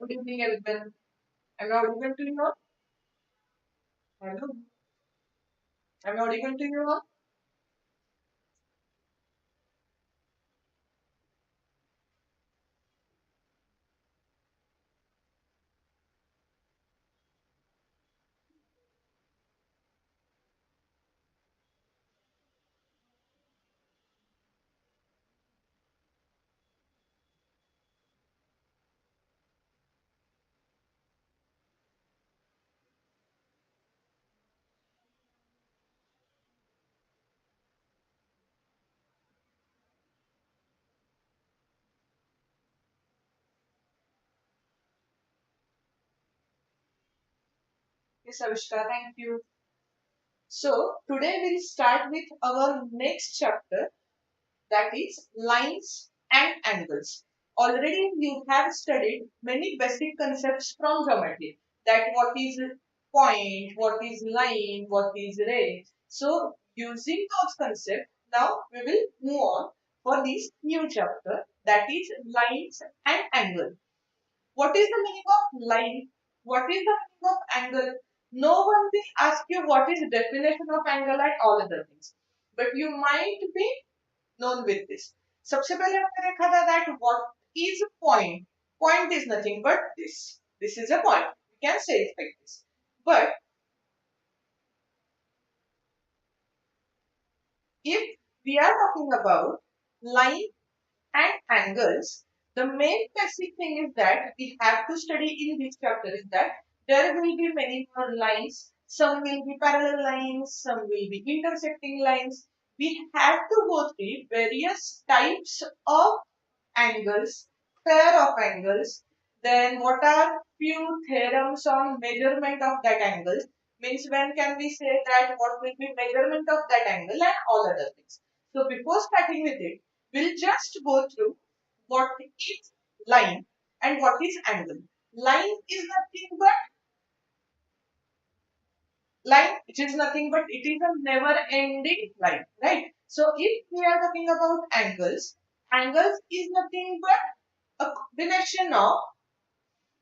Good evening, everyone. Am I audible to you all? Hello. Am I audible to you all? Yes, Avishka, thank you. So, today we'll start with our next chapter, that is lines and angles. Already you have studied many basic concepts from geometry, that what is point, what is line, what is ray. So, using those concepts, now we will move on for this new chapter, that is lines and angles. What is the meaning of line? What is the meaning of angle? No one will ask you what is the definition of angle and all other things. But you might be known with this. सबसे पहले हमने देखा था that what is a point? Point is nothing but this. This is a point. We can say it like this. But if we are talking about line and angles, the main basic thing is that we have to study in this chapter is that there will be many more lines. Some will be parallel lines, some will be intersecting lines. We have to go through various types of angles, pair of angles. Then what are few theorems on measurement of that angle? Means when can we say that what will be measurement of that angle and all other things. So before starting with it, we'll just go through what is line and what is angle. Line is nothing but line, which is nothing but it is a never ending line, right? So if we are talking about angles, angles is nothing but a combination of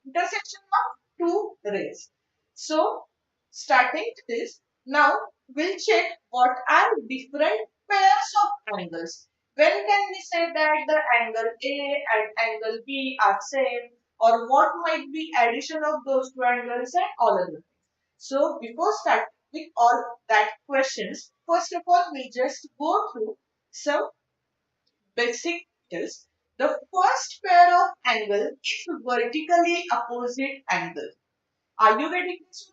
intersection of two rays. So starting this, now we'll check what are different pairs of angles. When can we say that the angle A and angle B are same, or what might be addition of those two angles and all other things. So before starting with all that questions, first of all we just go through some basic details. The first pair of angle is vertically opposite angle. Are you getting this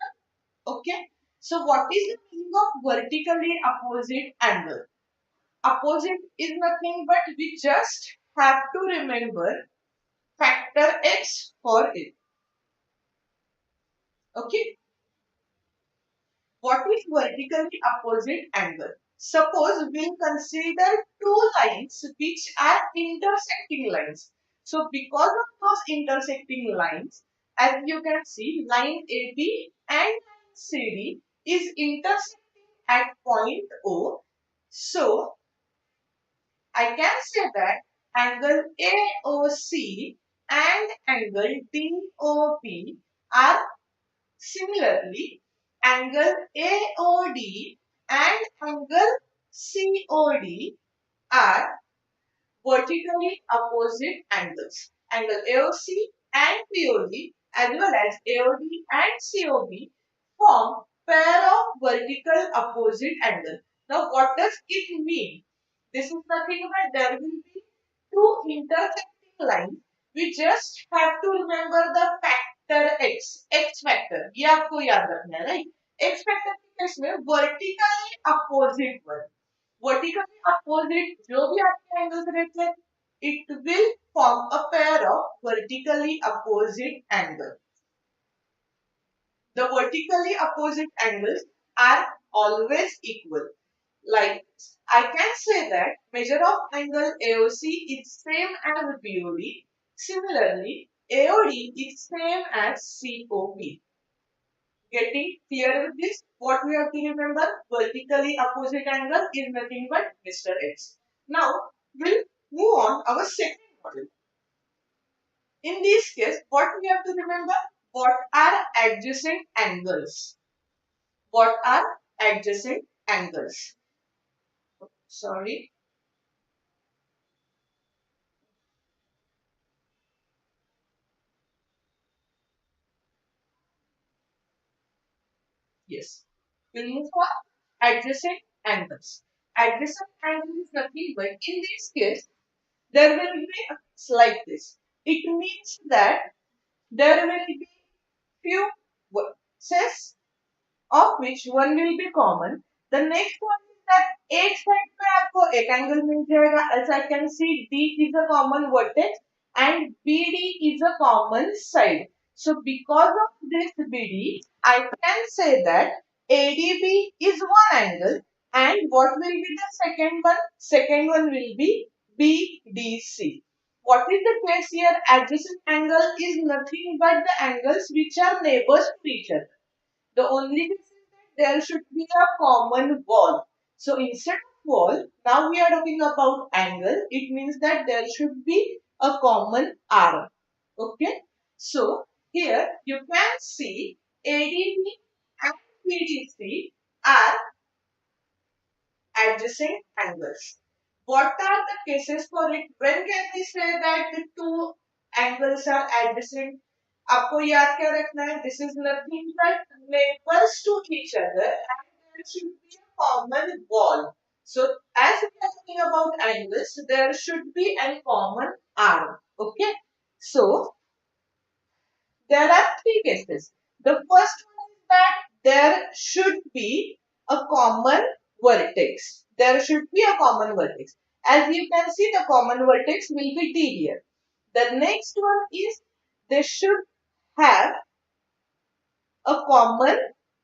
one? Okay. So what is the meaning of vertically opposite angle? Opposite is nothing but we just have to remember factor x for it. Okay. What is vertically opposite angle? Suppose we'll consider two lines which are intersecting lines. So because of those intersecting lines, as you can see, line AB and line CD is intersecting at point O. So I can say that angle AOC and angle DOP are similarly, angle AOD and angle COD are vertically opposite angles. Angle AOC and POD as well as AOD and COB form pair of vertical opposite angle. Now what does it mean? This is nothing but there will be two intersecting lines. We just have to remember the factor x, x factor. ये आपको याद रखना है, right? X factor के case में vertically opposite one. Vertically opposite जो भी आपके angles रहते हैं, it will form a pair of vertically opposite angle. The vertically opposite angles are always equal. Like I can say that measure of angle AOC is same as BOD. Similarly, AOD is same as COP. Getting clear with this? What we have to remember? Vertically opposite angle is nothing but Mr. X. Now we'll move on our second model. in this case, what we have to remember? What are adjacent angles? What are adjacent angles? Sorry. Yes. We'll move on. Adjacent angles. Adjacent angle is nothing but in this case, there will be it's like this. It means that there will be few vertices of which one will be common. The next one is that एक side पे आपको एक angle मिल जाएगा. As I can see, D is a common vertex and BD is a common side. So because of this BD, I can say that ADB is one angle, and what will be the second one? Second one will be BDC. What is the case here? Adjacent angle is nothing but the angles which are neighbors to each other. The only thing is that there should be a common wall. So instead of wall, now we are talking about angle. It means that there should be a common arm. Okay. So here you can see ADB and PDC are adjacent angles. What are the cases for it? When can we say that the two angles are adjacent? आपको याद क्या रखना है? This is nothing but neighbors to each other, and there should be a common wall. So as we are talking about angles, there should be a common arm. Okay. So there are three cases. The first one is that there should be a common vertex. There should be a common vertex. As you can see, the common vertex will be D here. The next one is they should have a common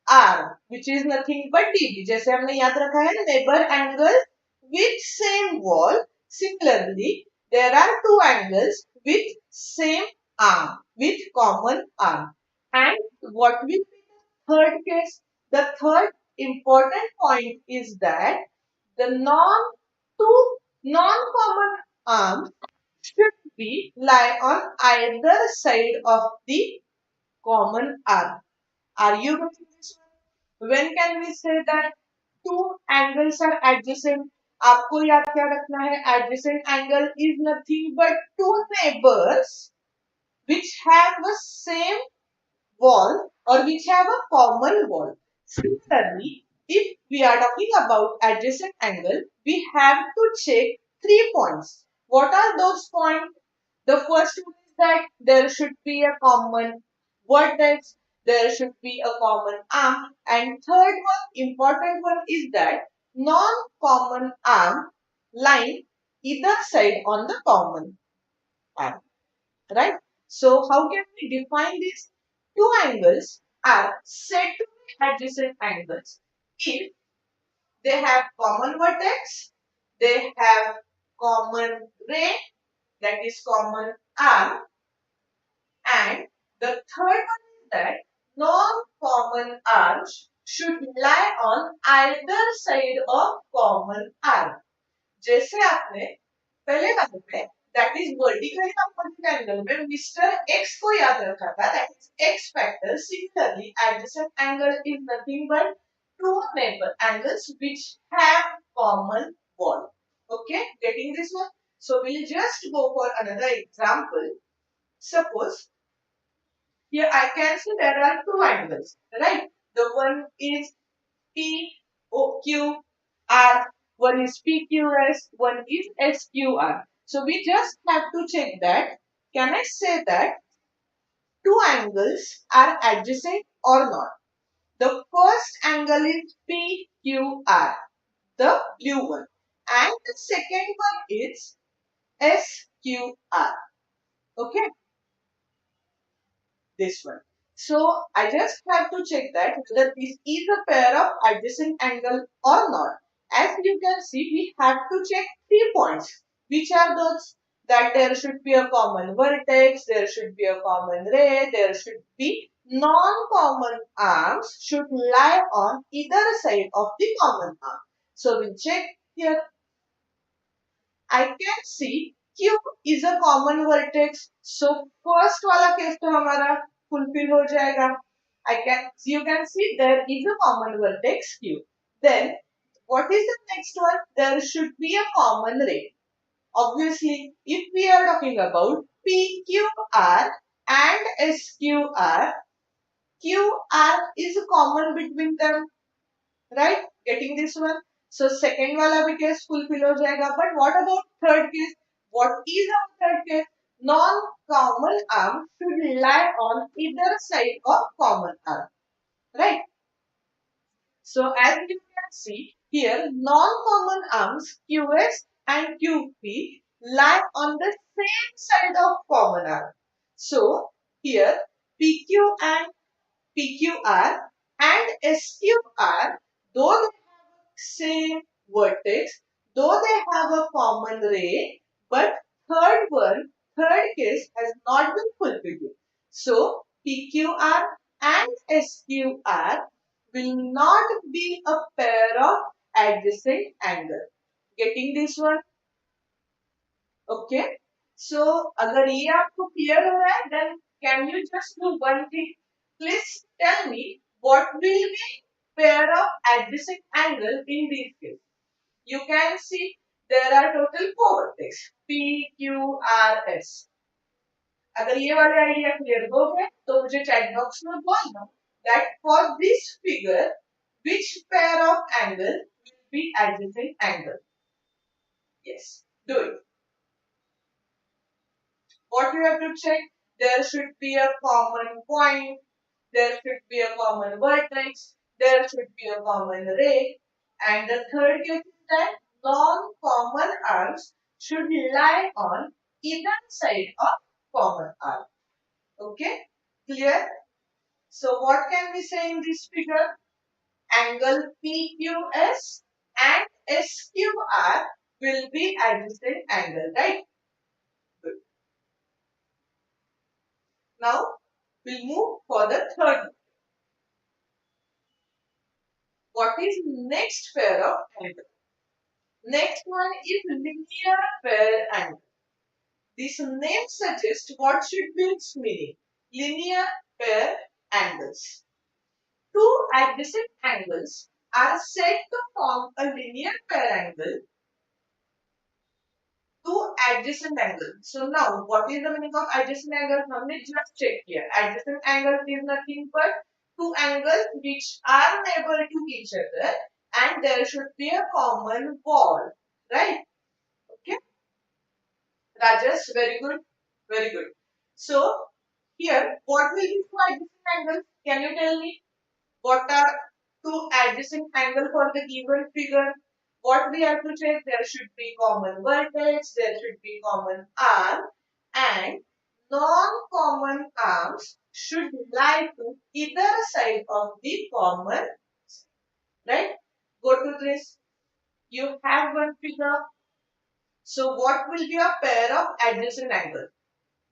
arm, which is nothing but DB. जैसे हमने याद रखा है neighbor angle with same wall. Similarly, there are two angles with same arm, with common arm. And what will be the third case? The third important point is that the two non-common arms should be lie on either side of the common arm. Are you getting this one? When can we say that two angles are adjacent? आपको याद क्या रखना है? Adjacent angle is nothing but two neighbors which have the same wall or which have a common wall. Similarly, if we are talking about adjacent angle, we have to check 3 points. What are those points? The first one is that there should be a common vertex, there should be a common arm, and third one, important one is that non-common arm line either side on the common arm. Right? So how can we define this? Two angles are said to be adjacent angles if they have common vertex, they have common ray, that is common arm, and the third one is that non-common arms should lie on either side of common arm. जैसे आपने पहले वाले पे that is vertically opposite angle में mister x को याद रखा था, that is x factor. Similarly adjacent angle is nothing but two neighbor angles which have common wall. Okay, getting this one? So we'll just go for another example. Suppose here I can see there are two angles, right? The one is POQR, one is PQS, one is SQR. So we just have to check that. Can I say that two angles are adjacent or not? The first angle is PQR, the blue one, and the second one is SQR. Okay, this one. So I just have to check that whether this is a pair of adjacent angle or not. As you can see, we have to check 3 points. Which are those? That there should be a common vertex, there should be a common ray, there should be non-common arms should lie on either side of the common arm. So we'll check here. I can see Q is a common vertex. So first वाला case तो हमारा fulfill हो जाएगा. You can see there is a common vertex Q. Then what is the next one? There should be a common ray. Obviously, if we are talking about PQR and SQR, QR is common between them, right? Getting this one. So second wala bhi case fulfill ho jayega. But what about third case? What is our third case? Non-common arm should lie on either side of common arm, right? So as you can see here, non-common arms QS and QP lie on the same side of common arm. So here PQ and PQR and SQR, though they have same vertex, though they have a common ray, but third case has not been fulfilled. So PQR and SQR will not be a pair of adjacent angle. Getting this one? Okay. So अगर ये आपको clear हो रहा है, then can you just do one thing? Please tell me what will be pair of adjacent angle in this case. You can see there are total four vertices P, Q, R, S. अगर ये वाले idea clear हो गए तो मुझे chat box में बोलना that for this figure which pair of angle will be adjacent angle. Yes, do it. What you have to check? There should be a common point, there should be a common vertex, there should be a common ray, and the third case is that non-common arms should lie on either side of common arm. Okay, clear? So what can we say in this figure? Angle PQS and SQR will be adjacent angle, right? Good. Now we'll move for the third. What is next pair of angle? Next one is linear pair angle. This name suggests what should be its meaning. Linear pair angles. Two adjacent angles are said to form a linear pair angle. Two adjacent angles. So now, what is the meaning of adjacent angle? हमने just check here. Adjacent angle is nothing but two angles which are neighbor to each other, and there should be a common wall, right? Okay, Rajesh, very good, very good. So here, what will be two adjacent angles? Can you tell me what are two adjacent angles for the given figure? What we have to check? There should be common vertex, there should be common arm, and non-common arms should lie to either side of the common, right? Go to this. You have one figure. So what will be a pair of adjacent angle?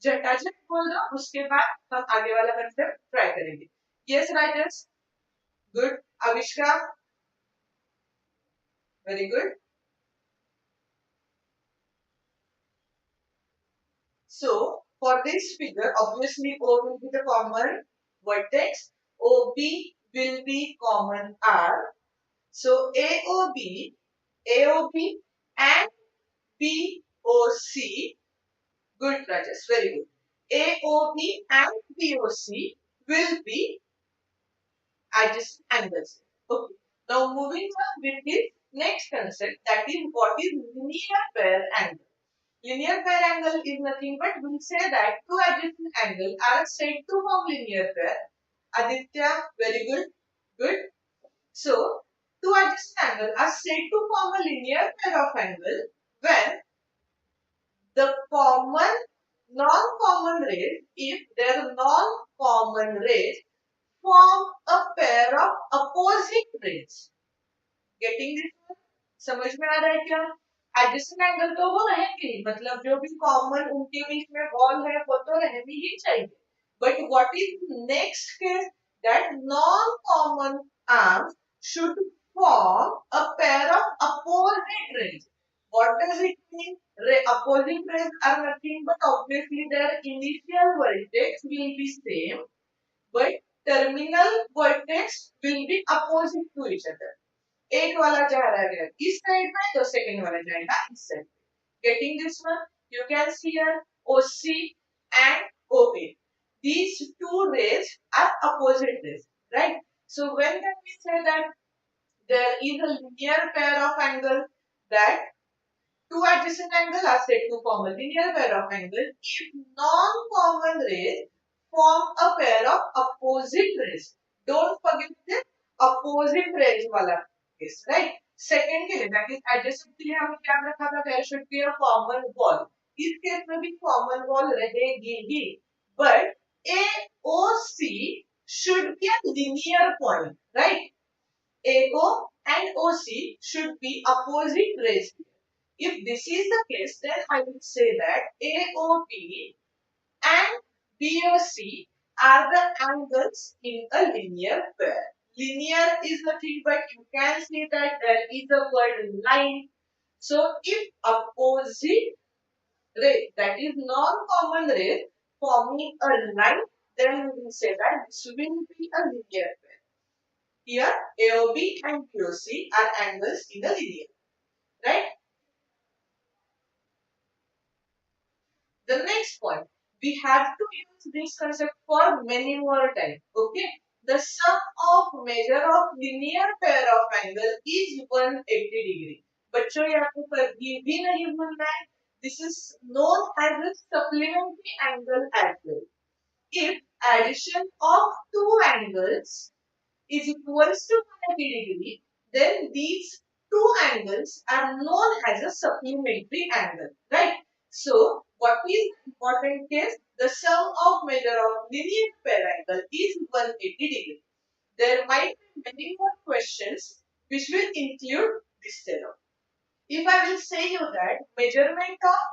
झटाझट बोल दो, उसके बाद हम आगे वाला concept try करेंगे. Yes, Rajesh. Good. Avishka. Very good. So for this figure, obviously O will be the common vertex. OB will be common R. So AOB and BOC. Good, Rajesh. Very good. AOB and BOC will be adjacent angles. Okay. Now moving on with the next concept, that is what is linear pair angle. Linear pair angle is nothing but we'll say that two adjacent angles are said to form linear pair. Aditya, very good. Good. So two adjacent angles are said to form a linear pair of angle when the non-common rays, if their non-common rays form a pair of opposite rays. Getting this? समझ में आ रहा है क्या? Adjacent angle तो वो रहेंगे, मतलब जो भी कॉमन उनके बीच में वॉल है वो तो रहनी ही चाहिए. But what is next case? That non common arms should form a pair of opposite rays. What does it mean? Opposing rays are nothing but obviously their initial vertex will be same, but terminal vertex will be opposite to each other. एक वाला जा रहा है इस side में तो second वाला जाएगा इस side. Getting this one? You can see here OC and OA. These two rays are opposite rays, right? So when can we say that there is a linear pair of angles that two adjacent angles are said to form a linear pair of angles if non-common rays form a pair of opposite rays. Don't forget the opposite rays wala case, right? Second case that is adjacent के लिए हमें क्या रखा था? There should be a common wall. इस case में भी common wall रहेगी ही, but AOC should be a linear point, right? AO and OC should be opposite rays. If this is the case, then I would say that AOB and BOC are the angles in a linear pair. Linear is nothing but you can see that there is a word line. So if opposite ray, that is non-common ray, forming a line, then we will say that this will be a linear pair. Here AOB and BOC are angles in a linear, right? The next point, we have to use this concept for many more times. Okay, the sum of measure of linear pair of angle is 180 degree. बच्चों ये आपको कभी भी नहीं भूलना है. This is known as a supplementary angle as well. If addition of two angles is equals to 180 degree, then these two angles are known as a supplementary angle, right? So, what is the important case? The sum of measure of linear pair angle is 180 degree. There might be many more questions which will include this theorem. If I will say you that measurement of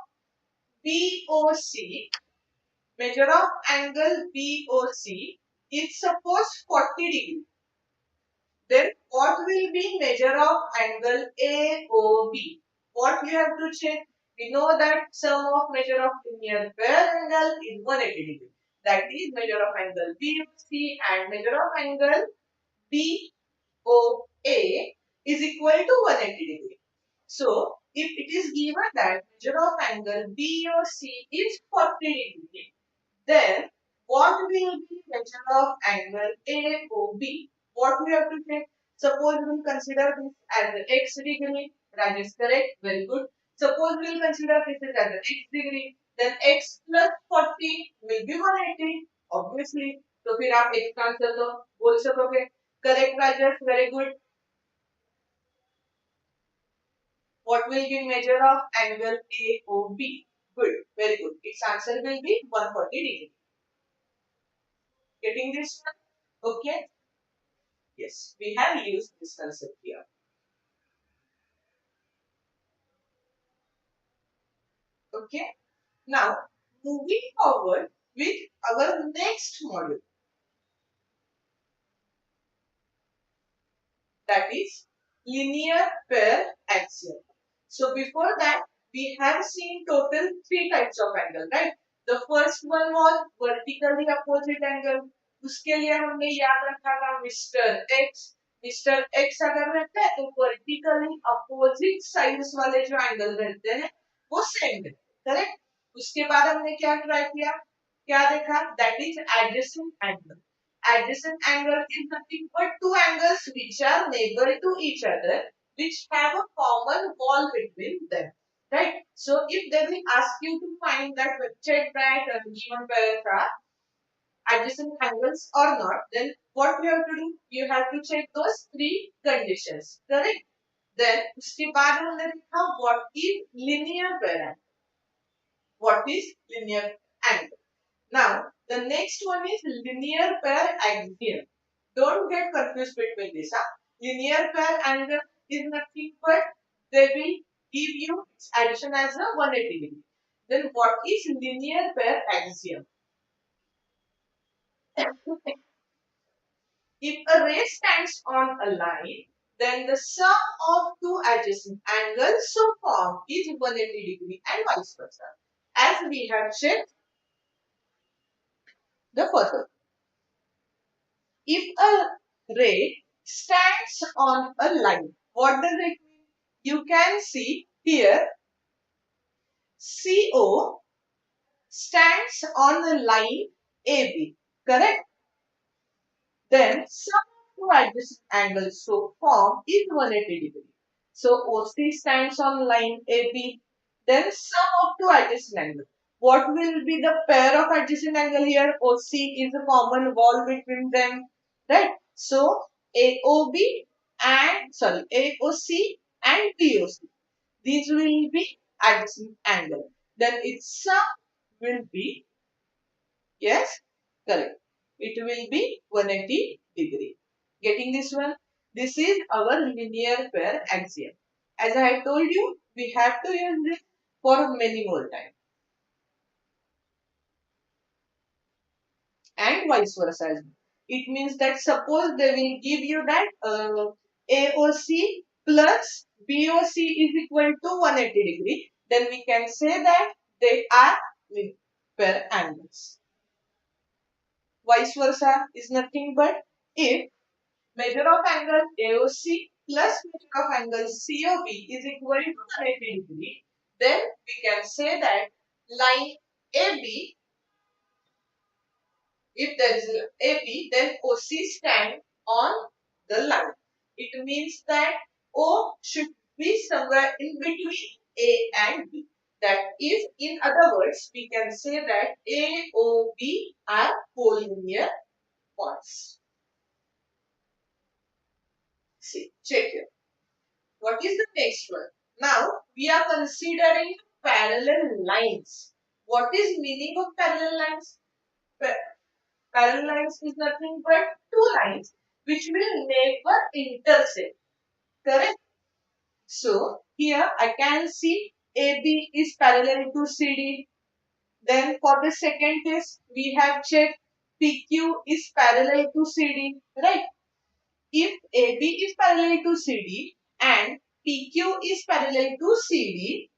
BOC, measure of angle BOC is suppose 40 degree. Then what will be measure of angle AOB? What we have to check? We know that sum of measure of linear pair angle is 180 degree. That is measure of angle BOC and measure of angle BOA is equal to 180 degree. So if it is given that measure of angle BOC is 40 degree, then what will be measure of angle AOB? What we have to check? Suppose we will consider this as the x degree. That is correct. Very good. Suppose we will consider this as the x degree. Then x plus 40 will be 180. Obviously. तो फिर आप x का answer तो बोल सकोगे. Correct, Rajesh. Very good. What will be measure of angle AOB? Good. Very good. Its answer will be 140 degree. Getting this one? Okay. Yes, we have used this concept here. Okay. Now, moving forward with our next module, that is linear pair axiom. So before that, we have seen total three types of angle, right? The first one was vertically opposite angle. उसके लिए हमने याद रखा था mister x अगर रहता है तो वर्टिकली अपोजिट साइड्स वाले जो एंगल रहते हैं वो सेम रहते हैं, करेक्ट. उसके बाद हमने क्या ट्राई किया, क्या देखा? That is adjacent angle. Adjacent angle is nothing but two angles which are neighbor to each other, which have a common wall between them, right? So if they will ask you to find that check that given pairs are adjacent angles or not, then what you have to do? You have to check those three conditions, correct? Then उसके बाद हमने देखा what is linear pair angle. What is linear angle? Now, the next one is linear pair axiom. Don't get confused between this. Linear pair angle is nothing but they will give you its addition as a 180 degree. Then what is linear pair axiom? If a ray stands on a line then the sum of two adjacent angles so formed is 180 degree and vice versa. As we have checked the further. If a ray stands on a line, what does it mean? You can see here CO stands on the line AB, correct? Then sum of two adjacent angles so formed is 180 degree. So OC stands on line AB. Then sum of two adjacent angles. What will be the pair of adjacent angle here? OC is a common wall between them, right? So AOB and AOC and BOC. These will be adjacent angle. Then its sum will be, yes, correct. It will be 180 degree. Getting this one? This is our linear pair axiom. As I have told you, we have to use this for many more times. And vice versa as well. It means that suppose they will give you that AOC plus BOC is equal to 180 degree. Then we can say that they are pair angles. Vice versa is nothing but if measure of angle AOC plus measure of angle COB is equal to 180 degree, then we can say that line AB, if there is a AB, then OC stand on the line. It means that O should be somewhere in between A and B. That is, in other words, we can say that AOB are collinear points. See, check here. What is the next one? Now we are considering parallel lines. What is meaning of parallel lines? Parallel lines is nothing but two lines which will never intersect. Correct? So here I can see AB is parallel to CD. Then for the second case we have checked PQ is parallel to CD. Right? If AB is parallel to CD and PQ is parallel to CD,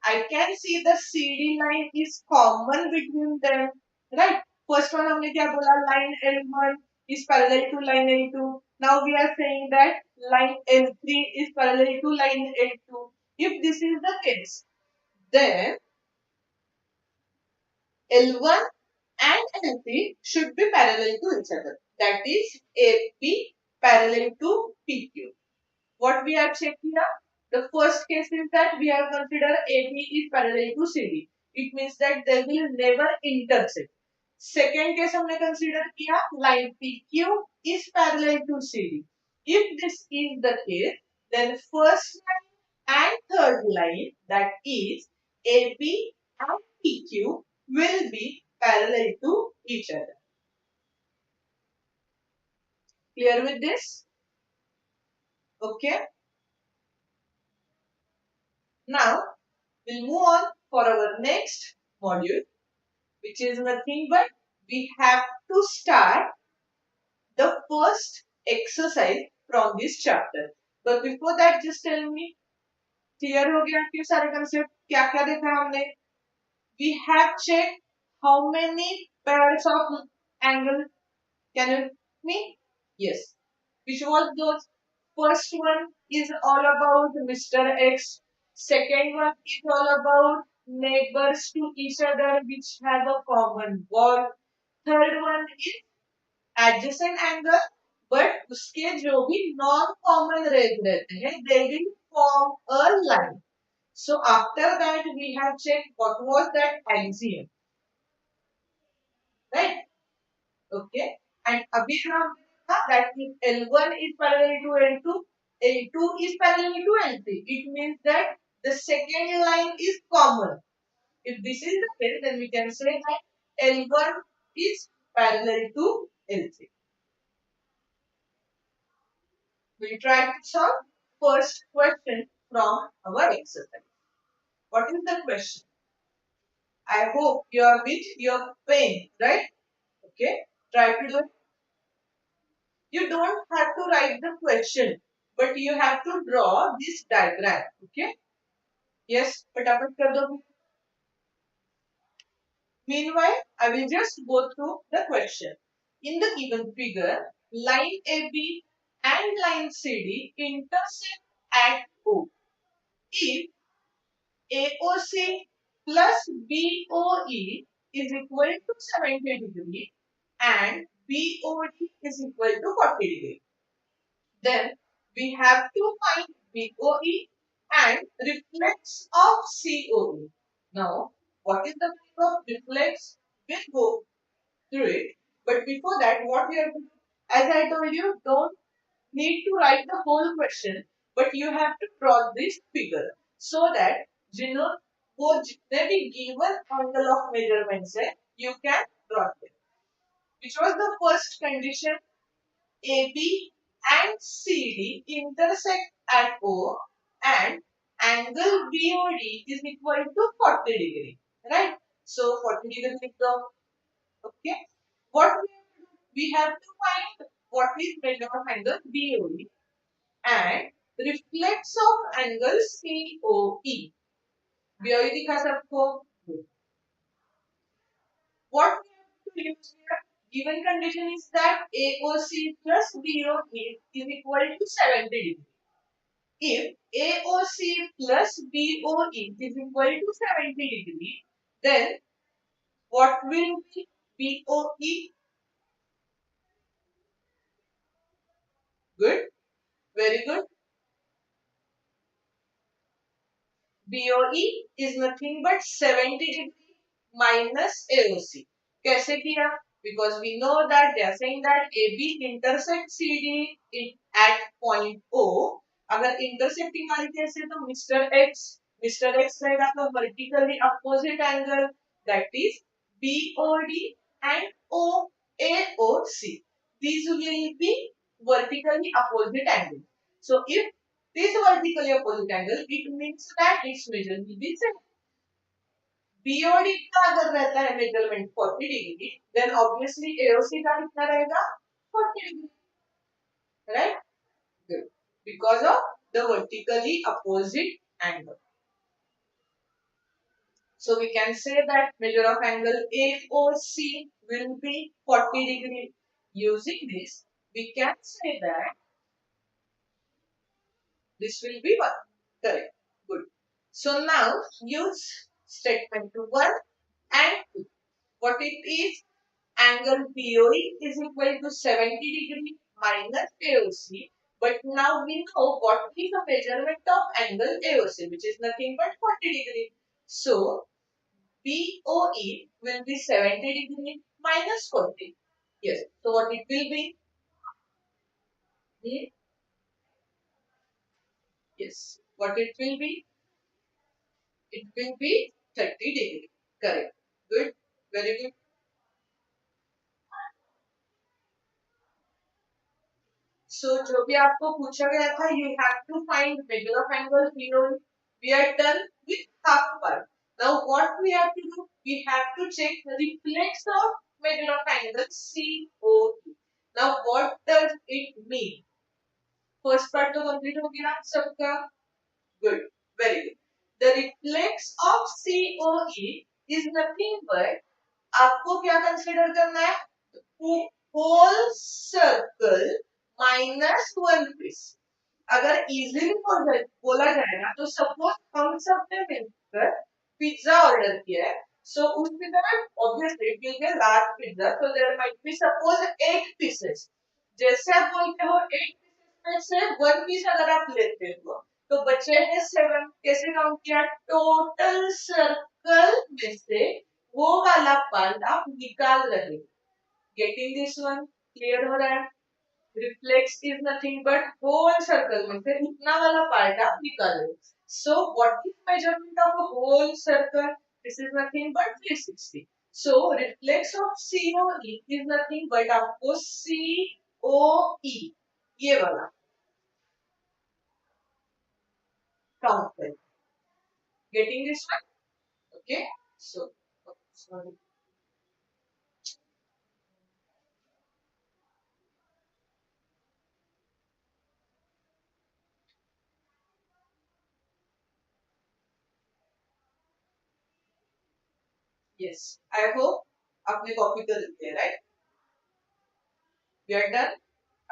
I can see the CD line is common between them, right? First one हमने क्या बोला? Line L1 is parallel to line L2. Now we are saying that line L3 is parallel to line L2. If this is the case, then L1 and L3 should be parallel to each other. That is AP parallel to PQ. What we are checking here? The first case is that we have considered AB is parallel to CD. It means that they will never intersect. Second case हमने consider किया line PQ is parallel to CD. If this is the case, then first line and third line, that is AB and PQ, will be parallel to each other. Clear with this? Okay. Now we'll move on for our next module, which is nothing but we have to start the first exercise from this chapter. But before that, just tell me, clear हो गया कि सारे concept क्या क्या देखा हमने? We have checked how many pairs of angle. Can you me? Yes. Which was those? First one is all about Mr. X. Second one is all about neighbors to each other which have a common wall. Third one is adjacent angle, but उसके जो भी non common rays रहते हैं, they will form a line. So after that we have checked what was that axiom, right? Okay. And अभी हम that if L1 is parallel to L2, L2 is parallel to L3. It means that the second line is common. If this is the case, then we can say that L1 is parallel to L3. We'll try to solve first question from our exercise. What is the question? I hope you are with your pen, right? Okay. Try to do it. You don't have to write the question, but you have to draw this diagram. Okay. Yes, फटाफट कर दो. Meanwhile, I will just go through the question. In the given figure, line AB and line CD intersect at O. If AOC plus BOE is equal to 70 degree and BOD is equal to 40 degree, then we have to find BOE and reflex of COE. Now, what is the meaning of reflex? We'll go through it. But before that, what we have to do, as I told you, don't need to write the whole question, but you have to draw this figure so that you know वो जितने भी given angle of measurements है, you can draw them. Which was the first condition? AB and CD intersect at O and angle BOD is equal to 40 degree. Right? So 40 degree लिख दो. Okay. What we have to find what is measure of angle BOD and reflex of angle COE. BOE दिखा सबको. What we have to use here? Given condition is that AOC plus BOE is equal to 70 degree. If AOC plus BOE is equal to 70 degree, then what will be BOE? Good, very good. BOE is nothing but 70 degree minus AOC. कैसे किया? Because we know that they are saying that AB intersect CD at point O. अगर intersecting वाली कैसे तो Mr. X रहेगा तो vertically opposite angle, that is BOD and AOC. These will be vertically opposite angle. So if this vertically opposite angle, it means that its measure will be same. BOD का अगर रहता है measurement 40 degree, then obviously AOC का कितना रहेगा 40 degree, right? Good. Because of the vertically opposite angle. So we can say that measure of angle AOC will be 40 degree. Using this, we can say that this will be 1. Correct. Good. So now use statement 1 and 2. What it is? Angle BOE is equal to 70 degree minus AOC. But now we know what is the measurement of angle AOC, which is nothing but 40 degree. So BOE will be 70 degree minus 40. Yes. So what it will be? Yes. What it will be? It will be 30 degree. Correct. Good. Very good. So जो भी आपको पूछा गया था, you have to find measure of angle BOE. We are done with half part. Now what we have to do? We have to check the reflex of measure of angle COE. Now what does it mean? First part तो complete हो गया सबका. Good. Very good. The reflex of COE is nothing but आपको क्या consider करना है? Whole circle minus 1 piece. अगर easily बोला जाए ना तो सपोज हम सब ने मिलकर पिज्जा ऑर्डर किया है. सो उस पिज्जा में obviously it will be large pizza, so there might be suppose 8 pieces. जैसे आप बोलते हो 8 पीसेस में से 1 पीस अगर आप लेते हो तो बचे हैं 7. कैसे काउंट किया? टोटल सर्कल में से वो वाला पार्ट आप निकाल रहे हो. Getting this one? क्लियर हो रहा है? Reflex is nothing but whole circle में से इतना वाला पार्ट आप निकाल रहे हो. So what is measurement of whole circle? This is nothing but 360. So reflex of COE is nothing but आपको COE ये वाला काउंट करें. Getting this one? Okay. So sorry. Yes, I hope आपने कॉपी कर ली है, right? We are done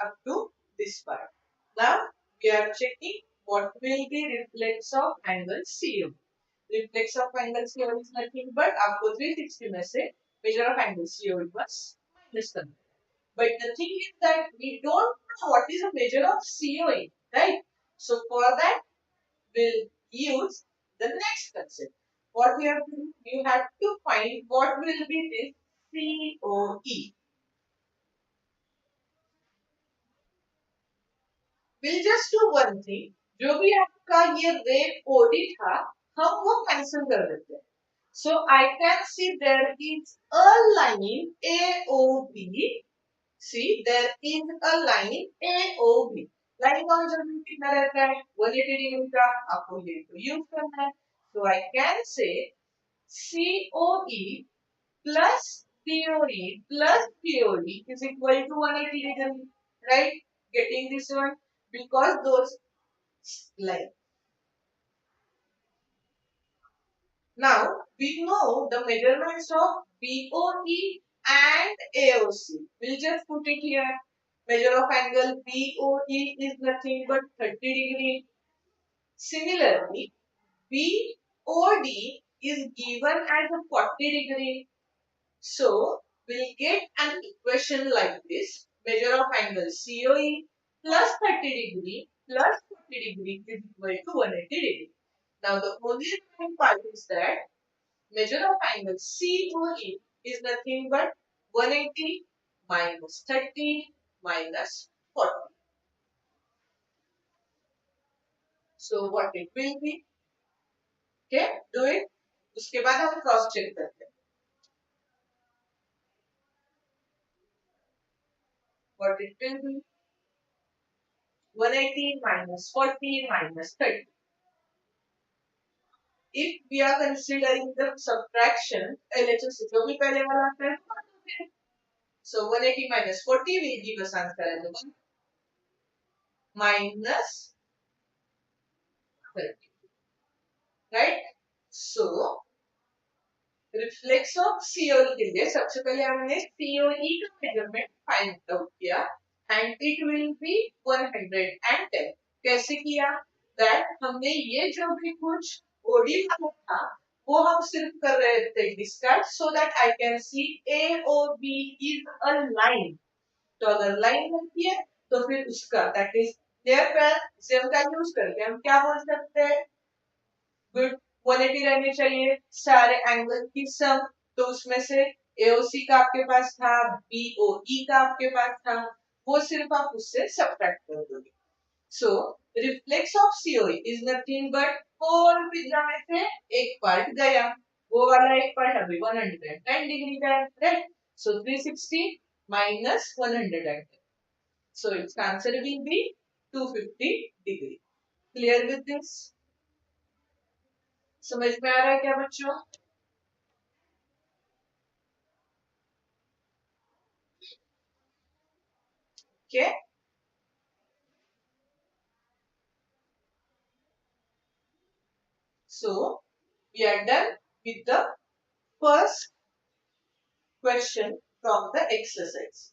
up to this part. Now we are checking what will be reflex of angle CM. Reflex of angle CM is nothing but आपको 360 में से measure of angle CM was minus करना है. But the thing is that we don't know what is the measure of COE, right? So for that we'll use the next concept. What we have to do, you have to find what will be this COE. We'll just do one thing. जो भी आपका ये rate OD था हम वो cancel कर देते हैं. So I can see there is a line AOB. See there is a line AOB. Line का मेजरमेंट कितना रहता है 180 डिग्री का. आपको ये तो यूज करना है. So I can say COE plus POE plus POE is equal to 180 degree. Right? Getting this one because those like now we know the measurements of BOE and AOC. We'll just put it here. Measure of angle BOE is nothing but 30 degree. Similarly, BOD is given as a 40 degree. So we'll get an equation like this. Measure of angle COE plus 30 degree plus 40 degree is equal to 180 degree. Now the only remaining part is that measure of angle COE is nothing but 180 minus 30 minus 40. So what it will be? Okay, do it. उसके बाद हम cross check करते हैं. What it will be? 180 minus 40 minus 30. If we are considering the subtraction, LHS जो भी पहले वाला आता है. So 180 minus 40 will give us answer as 1 minus 30. Right? So reflex of COE के लिए सबसे पहले हमने सीओई का मेजरमेंट फाइंड आउट किया एंड इट विल बी 110. कैसे किया? दैट हमने ये जो भी कुछ ओडी वाला था वो हम सिर्फ कर रहे थे discard so that I can see A O B is a line. तो अगर लाइन बनती है तो फिर उसका दैट इज देयर पर सेम का यूज करके हम क्या बोल सकते हैं गुड 180 रहने चाहिए सारे एंगल की सम. तो उसमें से एओसी का आपके पास था बीओई का आपके पास था वो सिर्फ आप उससे सब्ट्रैक्ट कर दोगे. So reflex of COE is nothing but 4 pizza में से एक पार्ट गया. वो वाला एक पार्ट अभी 110 डिग्री का है. Right? So 360 minus 110. So its answer will be 250 degree. Clear with this? समझ में आ रहा है क्या बच्चों? Okay. So we are done with the first question from the exercise.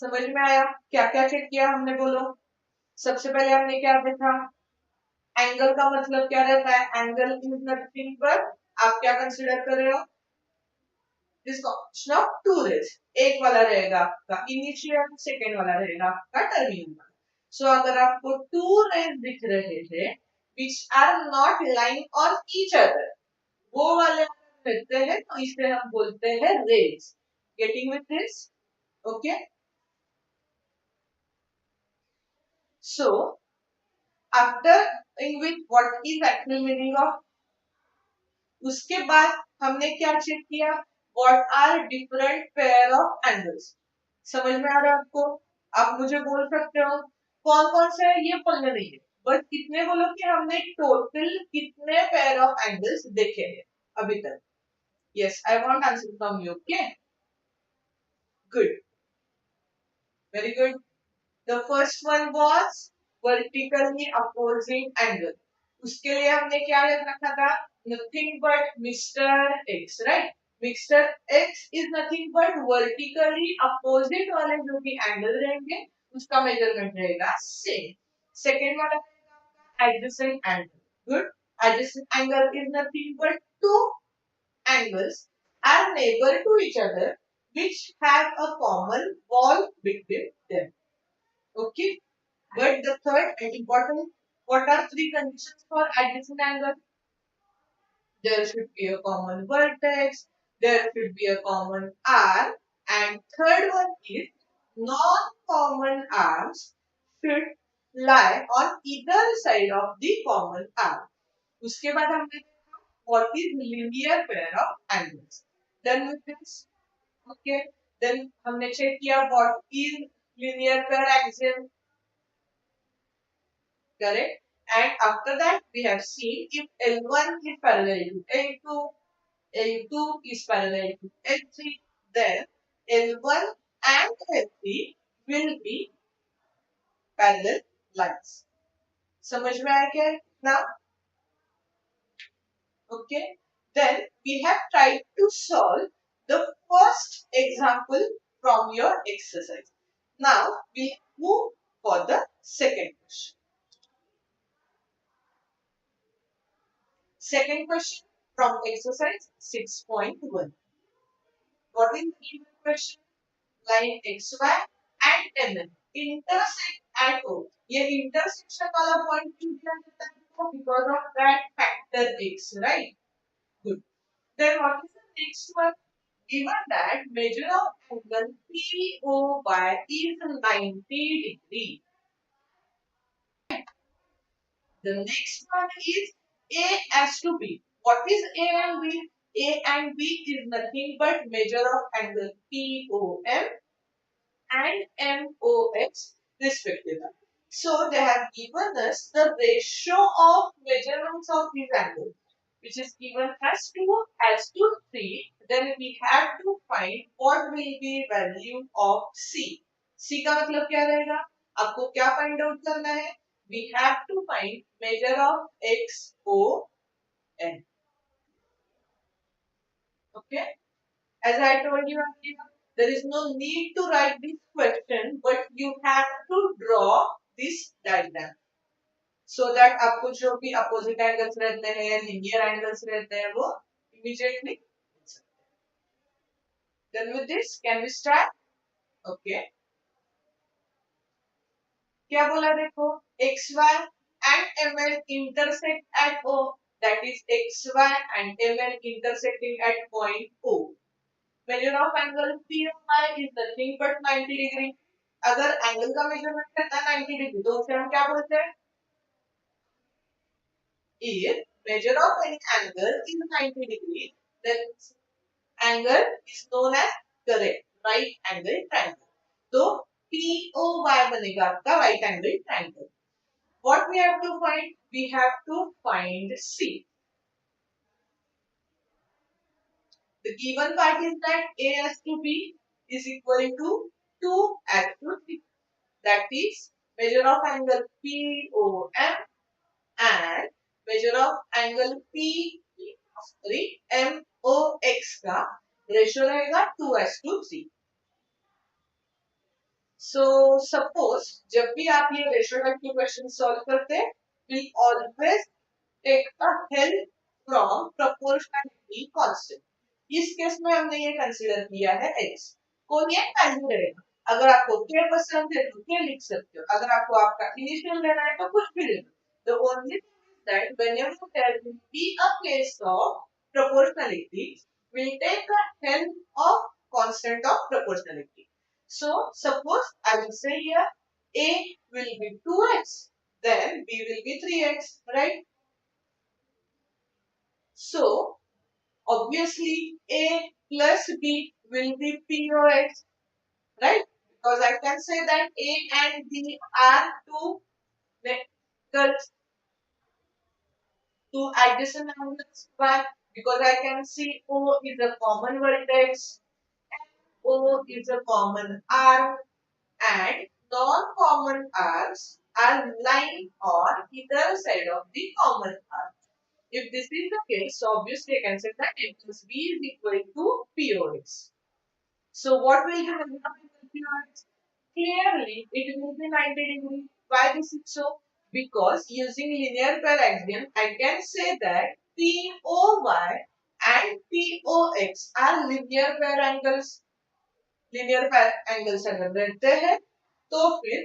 समझ में आया? क्या क्या चेक किया हमने बोलो. सबसे पहले हमने क्या देखा? एंगल का मतलब क्या रहता है? एंगल इज नथिंग बट आप क्या कंसीडर कर रहे हो? This combination of two rays. एक वाला रहेगा आपका इनिशियल, सेकेंड वाला रहेगा आपका टर्मिनल. सो अगर आपको टू रेज दिख रहे हैं which are not lying on each other, वो वाले रहते हैं तो इसे हम बोलते हैं rays. Getting with this? Okay. So after in with what is actual meaning of, उसके बाद हमने क्या चेक किया? What are different pair of angles. समझ में आ रहा है आपको? आप मुझे बोल सकते हो कौन कौन से है ये बोलने नहीं है बस कितने बोलो कि हमने टोटल कितने पेयर ऑफ एंगल्स देखे हैं अभी तक. Yes, I want answer from you. Okay, good, very good. The first one was vertically opposing angle. उसके लिए हमने क्या याद रखा था, nothing but mister X, right. Mister X is nothing but vertically opposite वाले जो भी एंगल रहेंगे उसका मेजरमेंट रहेगा सेम। सेकेंड वाला adjacent angle, good. Adjacent angle is nothing but two angles are neighbor to each other which have a common wall between them. Okay. But the third and important, what are three conditions for adjacent angle? There should be a common vertex, there should be a common arm, and third one is non-common arms should lie on either side of the common arm. उसके बाद हमने what is linear pair of angles. Done with this? Okay. Then हमने check किया what is linear pair axiom. Correct. And after that we have seen if L1 is parallel to L2, L2 is parallel to L3, then L1 and L3 will be parallel lines. समझ में आया क्या? Now, okay. Then we have tried to solve the first example from your exercise. Now we move for the second question. Second question from exercise 6.1. What is the given question? Line XY and MN intersect at O. ये intersection वाला point क्यों दिया जाता है? Because of that factor X, right? Good. Then what is the next one? Given that measure of angle POY is 90 degree. The next one is A as to B. What is A and B? A and B is nothing but measure of angle POM and MOX respectively. So they have given us the ratio of measurements of these angles, which is given as 2 as to 3. Then we have to find what will be value of C. C का मतलब क्या रहेगा? आपको क्या find out करना है? We have to find measure of XON. Okay. As I told you earlier, there is no need to write this question, but you have to draw this diagram so that आपको जो भी opposite angles रहते हैं, linear angles रहते हैं, वो immediately. Then with this, can we start? Okay. क्या बोला देखो? XY and ML intersect at O. That is XY and ML intersecting at point O. Measure of angle PY is nothing but 90 degree. अगर angle का measurement करता है 90 degree तो उसे हम क्या बोलते हैं? If measure of any angle is 90 degree, then angle is known as correct right angle triangle. तो POY बनेगा आपका right angle triangle. What we have to find? We have to find C. The given part is that A as to B is equal to 2 as to 3. That is measure of angle POM and measure of angle MOX का ratio रहेगा 2 as to 3. So suppose जब भी आप ये ratio type के question solve करते हैं, we always take a help from proportionality constant. इस केस में हमने ये कंसीडर किया है x. कोई एक वैल्यू रहेगा. अगर आपको k पसंद है तो k लिख सकते हो. अगर आपको आपका इनिशियल लेना है तो कुछ भी ले लो. The only thing is that whenever there will be a case of proportionality, we'll take a help of constant of proportionality. So suppose I will say here a will be 2x, then b will be 3x, right? So obviously a plus b will be p or x, right? Because I can say that a and b are two vectors, two adjacent angles. Why? Because I can see O is a common vertex, O is a common arm, and non-common arms are lying on either side of the common arc. If this is the case, so obviously I can say that A plus B is equal to POX. So what will happen with POX? Clearly, it will be 90 degrees. Why this is so? Because using linear pair axiom, I can say that POY and POX are linear pair angles. Linear angles अगर रहते हैं तो फिर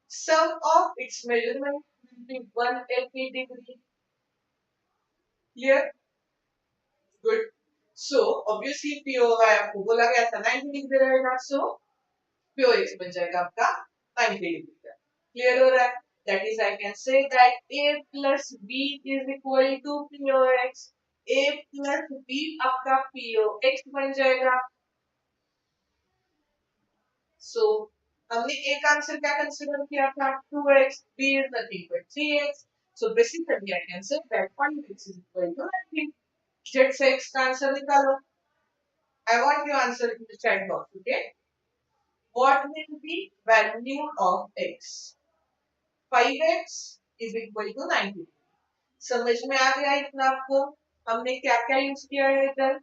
sum of its measurement will be 180 degree. Clear? Good. So obviously POY आपको बोला गया था 90 degree रहेगा, so POX बन जाएगा आपका 90 डिग्री का. क्लियर हो रहा है? That is, I can say that A plus B is equal to POX. A plus B आपका POX बन जाएगा. So हमने एक आंसर क्या कंसीडर किया था 2x, b is nothing but 3x. So basically I can say that 5x is equal to 19. Z से x का आंसर निकालो. I want you answer in the chat box. Okay, what will be value of x? 5x is equal to 19. समझ में आ गया इतना आपको? हमने क्या क्या यूज किया है इधर?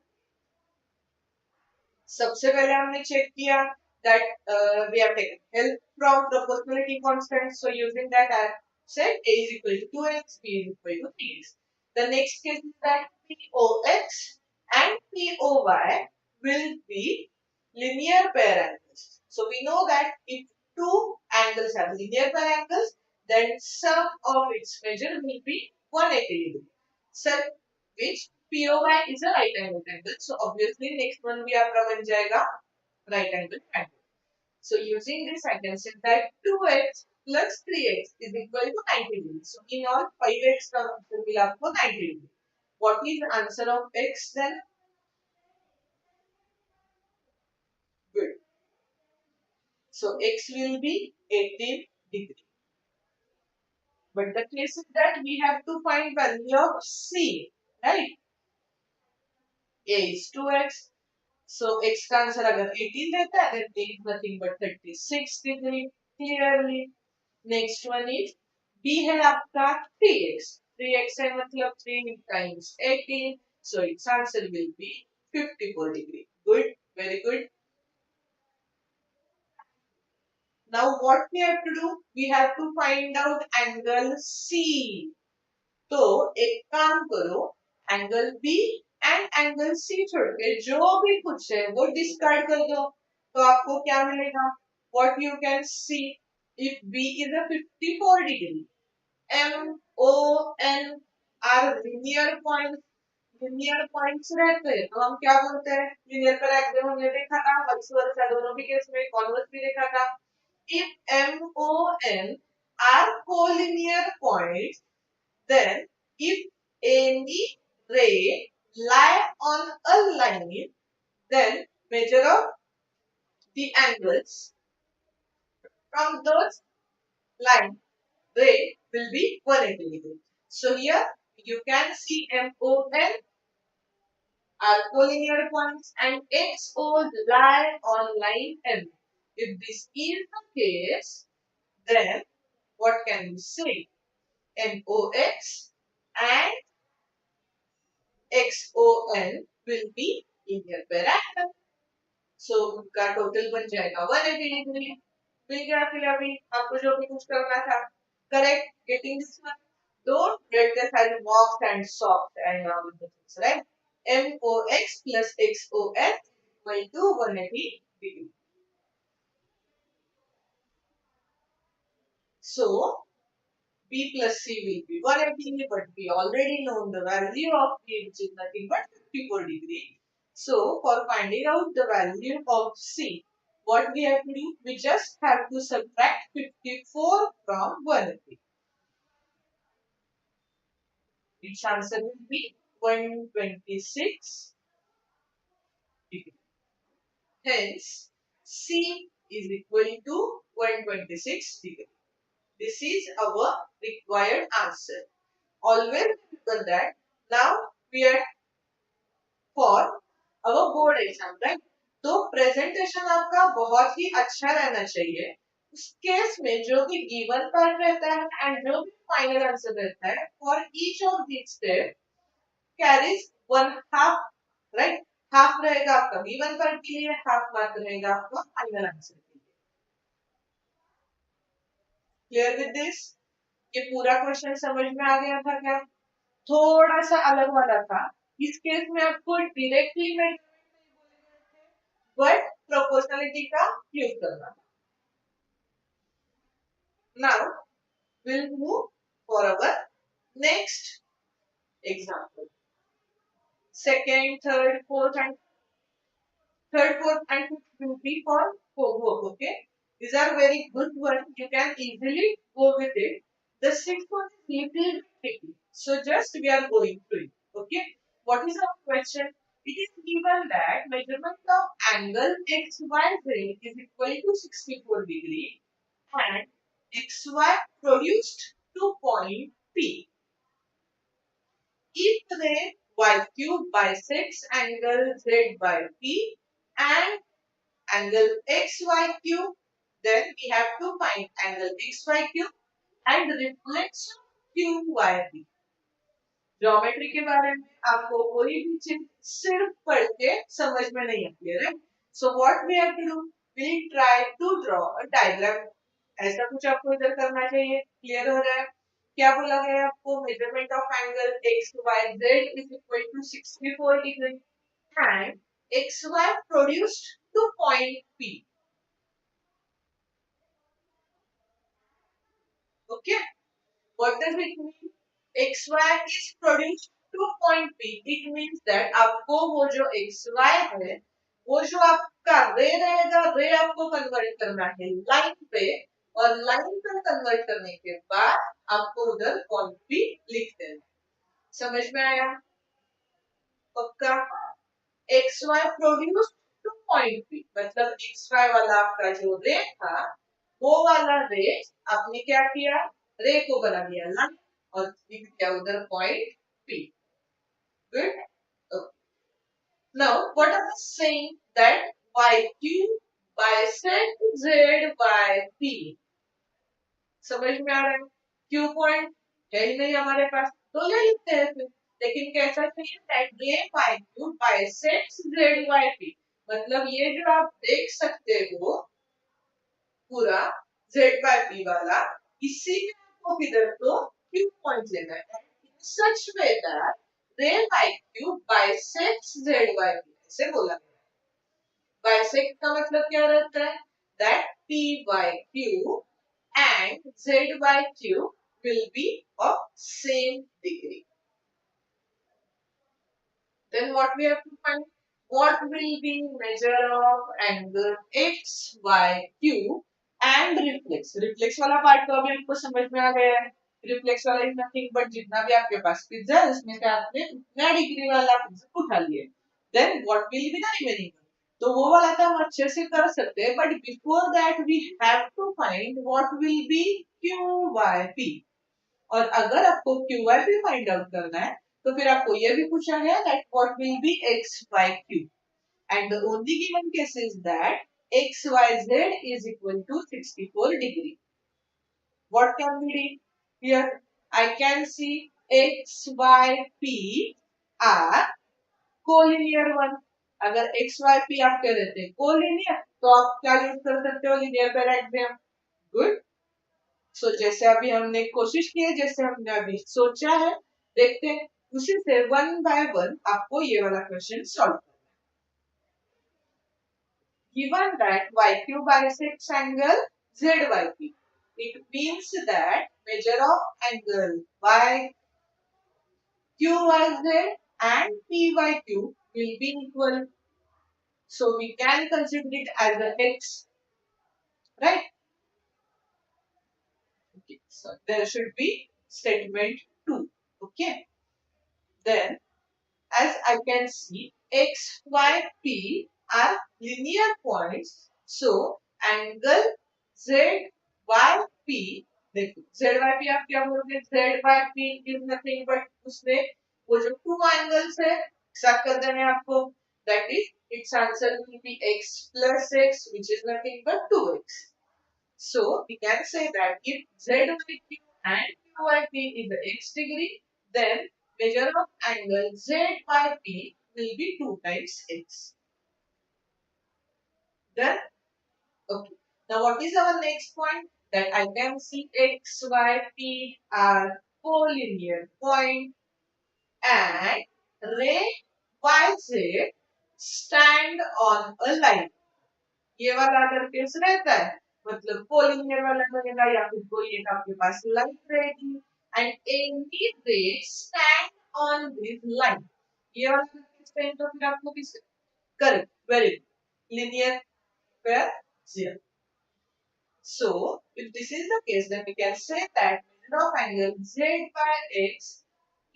सबसे पहले हमने चेक किया that we have taken help from proportionality constant. So using that, I said A is equal to 2x, B is equal to 3x. The next case is that POX and POY will be linear pair angles. So we know that if two angles have linear pair angles, then sum of its measure will be 180 degree. Such which POY is a right angle triangle. So obviously next one भी आपका बन जाएगा right angle triangle. So using this, I can say that 2x plus 3x is equal to 90 degrees. So in all, 5x का answer मिला आपको 90 degree. What is the answer of x then? Good. So x will be 18 degree. But the case is that we have to find value of c, right? A is 2x. So x का answer अगर 18 देता है, then A is nothing but 36 degree. Clearly. Next one is B है आपका 3x. 3x है मतलब 3 times 18. So its answer will be 54 degree. Good. Very good. Now what we have to do? We have to find out angle C. तो एक काम करो, angle B and angle C छोड़ के जो भी कुछ है वो डिस्कार्ड कर दो, तो आपको क्या मिलेगा? What you can see, if B is a 54 degree, M O N R linear points रहते हैं, तो हम क्या बोलते हैं? लिनियर पर एग्जाम हमने देखा था, वर्स वर्स दोनों भी केस में कॉन्वर्स भी देखा था. If M O N R collinear points, then if any ray lie on a line, then measure of the angles from those line ray will be 180 degree. So here you can see MON are collinear points and XO lie on line M. If this is the case, then what can we say? MOX and XON will be linear pair angle. So उनका total बन जाएगा 180 degree. मिल गया फिर अभी आपको जो भी कुछ करना था. Correct? Getting this one. Don't get this as box and soft and all the things, right? MOX plus XON equal to 180 degree. So B plus C will be 180, but we already know the value of B, which is nothing but 54 degree. So for finding out the value of C, what we have to do? We just have to subtract 54 from 180. Its answer will be 126 degree. Hence, C is equal to 126 degree. This is our required answer. Always remember that. Now we are for our board exam, right? तो presentation आपका बहुत ही अच्छा रहना चाहिए. उस case में जो भी गिवन पार्ट रहता है एंड जो भी फाइनल आंसर रहता है for each of this step carries one half, right. Half रहेगा आपका गिवन पार्ट के लिए, हाफ मार्क रहेगा आपका फाइनल आंसर के लिए। Clear with this? ये पूरा क्वेश्चन समझ में आ गया था क्या? थोड़ा सा अलग वाला था। इस केस में आपको डायरेक्टली में बट प्रोपोर्शनलिटी का यूज करना। Now we'll move for our next example. Second, third, fourth, and third, fourth, and fifth will be for homework. Okay, these are very good ones. You can easily go with it. The sixth one is little tricky. So just we are going through it. Okay, what is our question? It is given that measurement of angle XYZ is equal to 64 degree and XY produced to point P. If the y cube bisects angle z by p and angle xy cube, then we have to find angle xy cube and reflection qyp. Geometry के बारे में आपको कोई भी चीज सिर्फ पढ़ के समझ में नहीं आती है, right? So what we have to do, we try to draw a diagram. ऐसा कुछ आपको इधर करना चाहिए। क्लियर हो रहा है? क्या बोला गया है आपको? Measurement of angle X Y Z is equal to 64 degree and X Y produced to point P. Okay, what does it mean? xy is produced to point P. It means that आपको वो जो xy है, वो जो आपका रे रहेगा, रे आपको कन्वर्ट करना है लाइन पे, और लाइन पे कन्वर्ट करने के बाद आपको उधर पॉइंट P लिख देना। समझ में आया? पक्का? xy produced to point P मतलब xy वाला आपका जो रे था, वो वाला रे आपने क्या किया? रे को बना दिया लाइन और लिख दिया उधर point P. Good. Okay. Now, what am I saying? That YQ bisect Z by P. समझ में आ रहा है? Q पॉइंट है ही नहीं हमारे पास, तो ले लिखते हैं फिर। लेकिन कैसा चाहिए? That ray YQ bisects Z by P. मतलब ये जो आप देख सकते हो पूरा Z by P वाला, इसी में आपको किधर तो Q पॉइंट लेना है। Such way that ray YQ bisects Z by P ऐसे बोला गया है। Bisect का मतलब क्या रहता है? That P by Q and Z by Q will be of same degree. Then what we have to find? What will be measure of angle x, y, q and reflex? Reflex वाला part तो अभी आपको समझ में आ गया है। Reflex वाला is nothing but जितना भी आपके पास पिज्जा है उसमें से आपने उतना डिग्री वाला पिज्जा उठा लिए। Then what will be the remaining? तो वो वाला तो हम अच्छे से कर सकते हैं, but before that we have to find what will be Q Y P. और अगर आपको Q Y P find out करना है तो फिर आपको ये भी पूछा गया that what will be X Y Q and the only given case is that xyz is equal to 64 degree. What can we do here? I can see x, y, p are collinear one. अगर x, y, p आप कह देते हैं collinear, तो आप क्या use कर सकते हो linear पे रख दें। गुड। सो जैसे अभी हमने कोशिश की है, जैसे हमने अभी सोचा है, देखते हैं उसी से वन बाय वन आपको ये वाला क्वेश्चन सॉल्व करना है। Given that YQ bisects angle ZYP, it means that measure of angle YQYZ and PYQ will be equal. So we can consider it as a x, right? Okay, so there should be statement 2. Okay, then as I can see, x, y, p are linear points. So angle z, y, p, देखो z, y, p आप क्या बोलोगे? z, y, p is nothing but उसमें वो जो two angles है साथ कर देने आपको, that is its answer will be x plus x which is nothing but 2x. So we can say that if z by q and q by p is the x degree, then measure of angle z by p will be 2 times x. Then, okay. Now what is our next point? That I can see x, y, p are collinear point and ray y, z stand on a line. ये वाला अगर case रहता है मतलब collinear वाला बनेगा या फिर कोई एक आपके पास लाइन रहेगी एंड एनी रे स्टैंड ऑन दिस लाइन. ये वाला केस पे तो फिर आपको किस correct very linear pair zero. So, if this is the case, then we can say that measure of angle z by x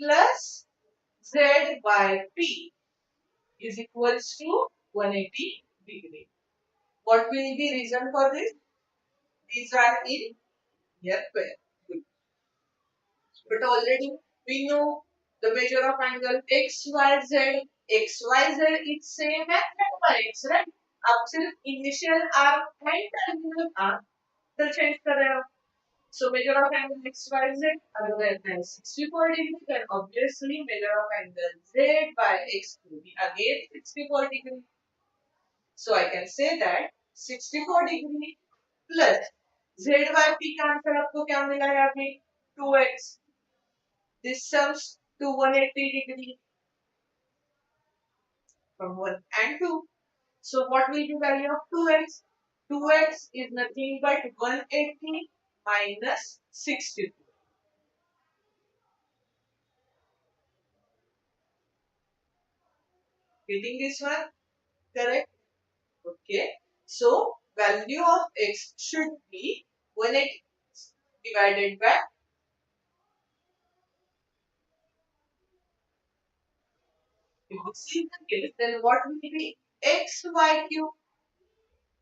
plus z by p is equals to 180 degree. What will be reason for this? These are in near pair. Good. But already we know the measure of angle XYZ. XYZ is same as z by x, right? आप सिर्फ initial arc and terminal arc तो change कर रहे हो. So measure of angle XYZ अगर रहता है 64 degree, then obviously measure of angle Z by X will be again 64 degree. So I can say that 64 degree plus Z by P का answer आपको क्या मिला है अभी 2x. This sums to 180 degree from 1 and 2. So what will be value of 2x? 2x is nothing but 180 minus 62. Getting this one? Correct? Okay. So value of x should be 180 divided by, if this is the case, then what will be x y cube?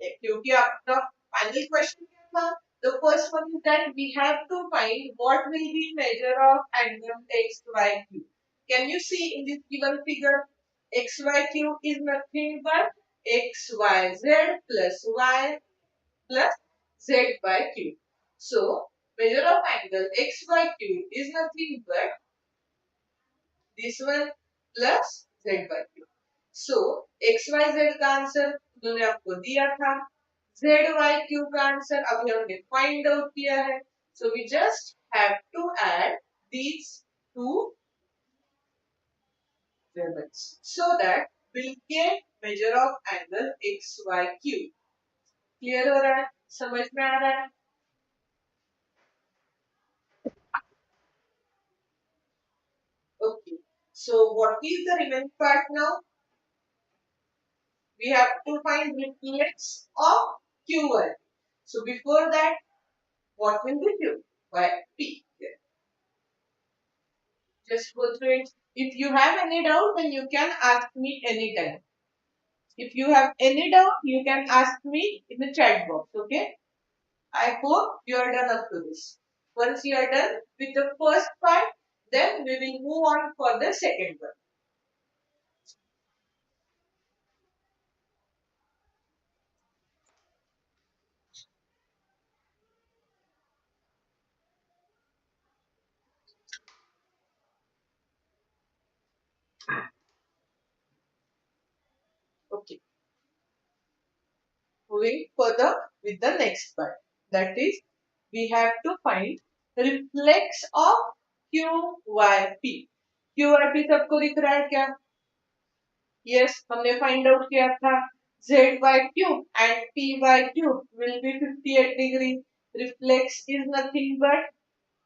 क्योंकि आपका final question क्या था? The first one is that we have to find what will be measure of angle x y cube. Can you see in this given figure? X y cube is nothing but x y z plus y plus z by cube. So measure of angle x y cube is nothing but this one plus z by cube. So x y z का answer उन्होंने आपको दिया था. Z y cube का answer अभी हमने find out किया है. So we just have to add these two variables so that we'll get measure of angle x y cube. Clear हो रहा है? समझ में आ रहा है? Okay. So what is the remaining part now? We have to find reflex of QY. So before that, what will be Q? Y P. Yeah. Just go through it. If you have any doubt, then you can ask me anytime. If you have any doubt, you can ask me in the chat box. Okay. I hope you are done up to this. Once you are done with the first part, then we will move on for the second one. Okay. Moving further with the next part. That is, we have to find reflex of QYP. QYP सबको दिख रहा है क्या? Yes, हमने find out किया था. ZYQ and PYQ will be 58 degree. Reflex is nothing but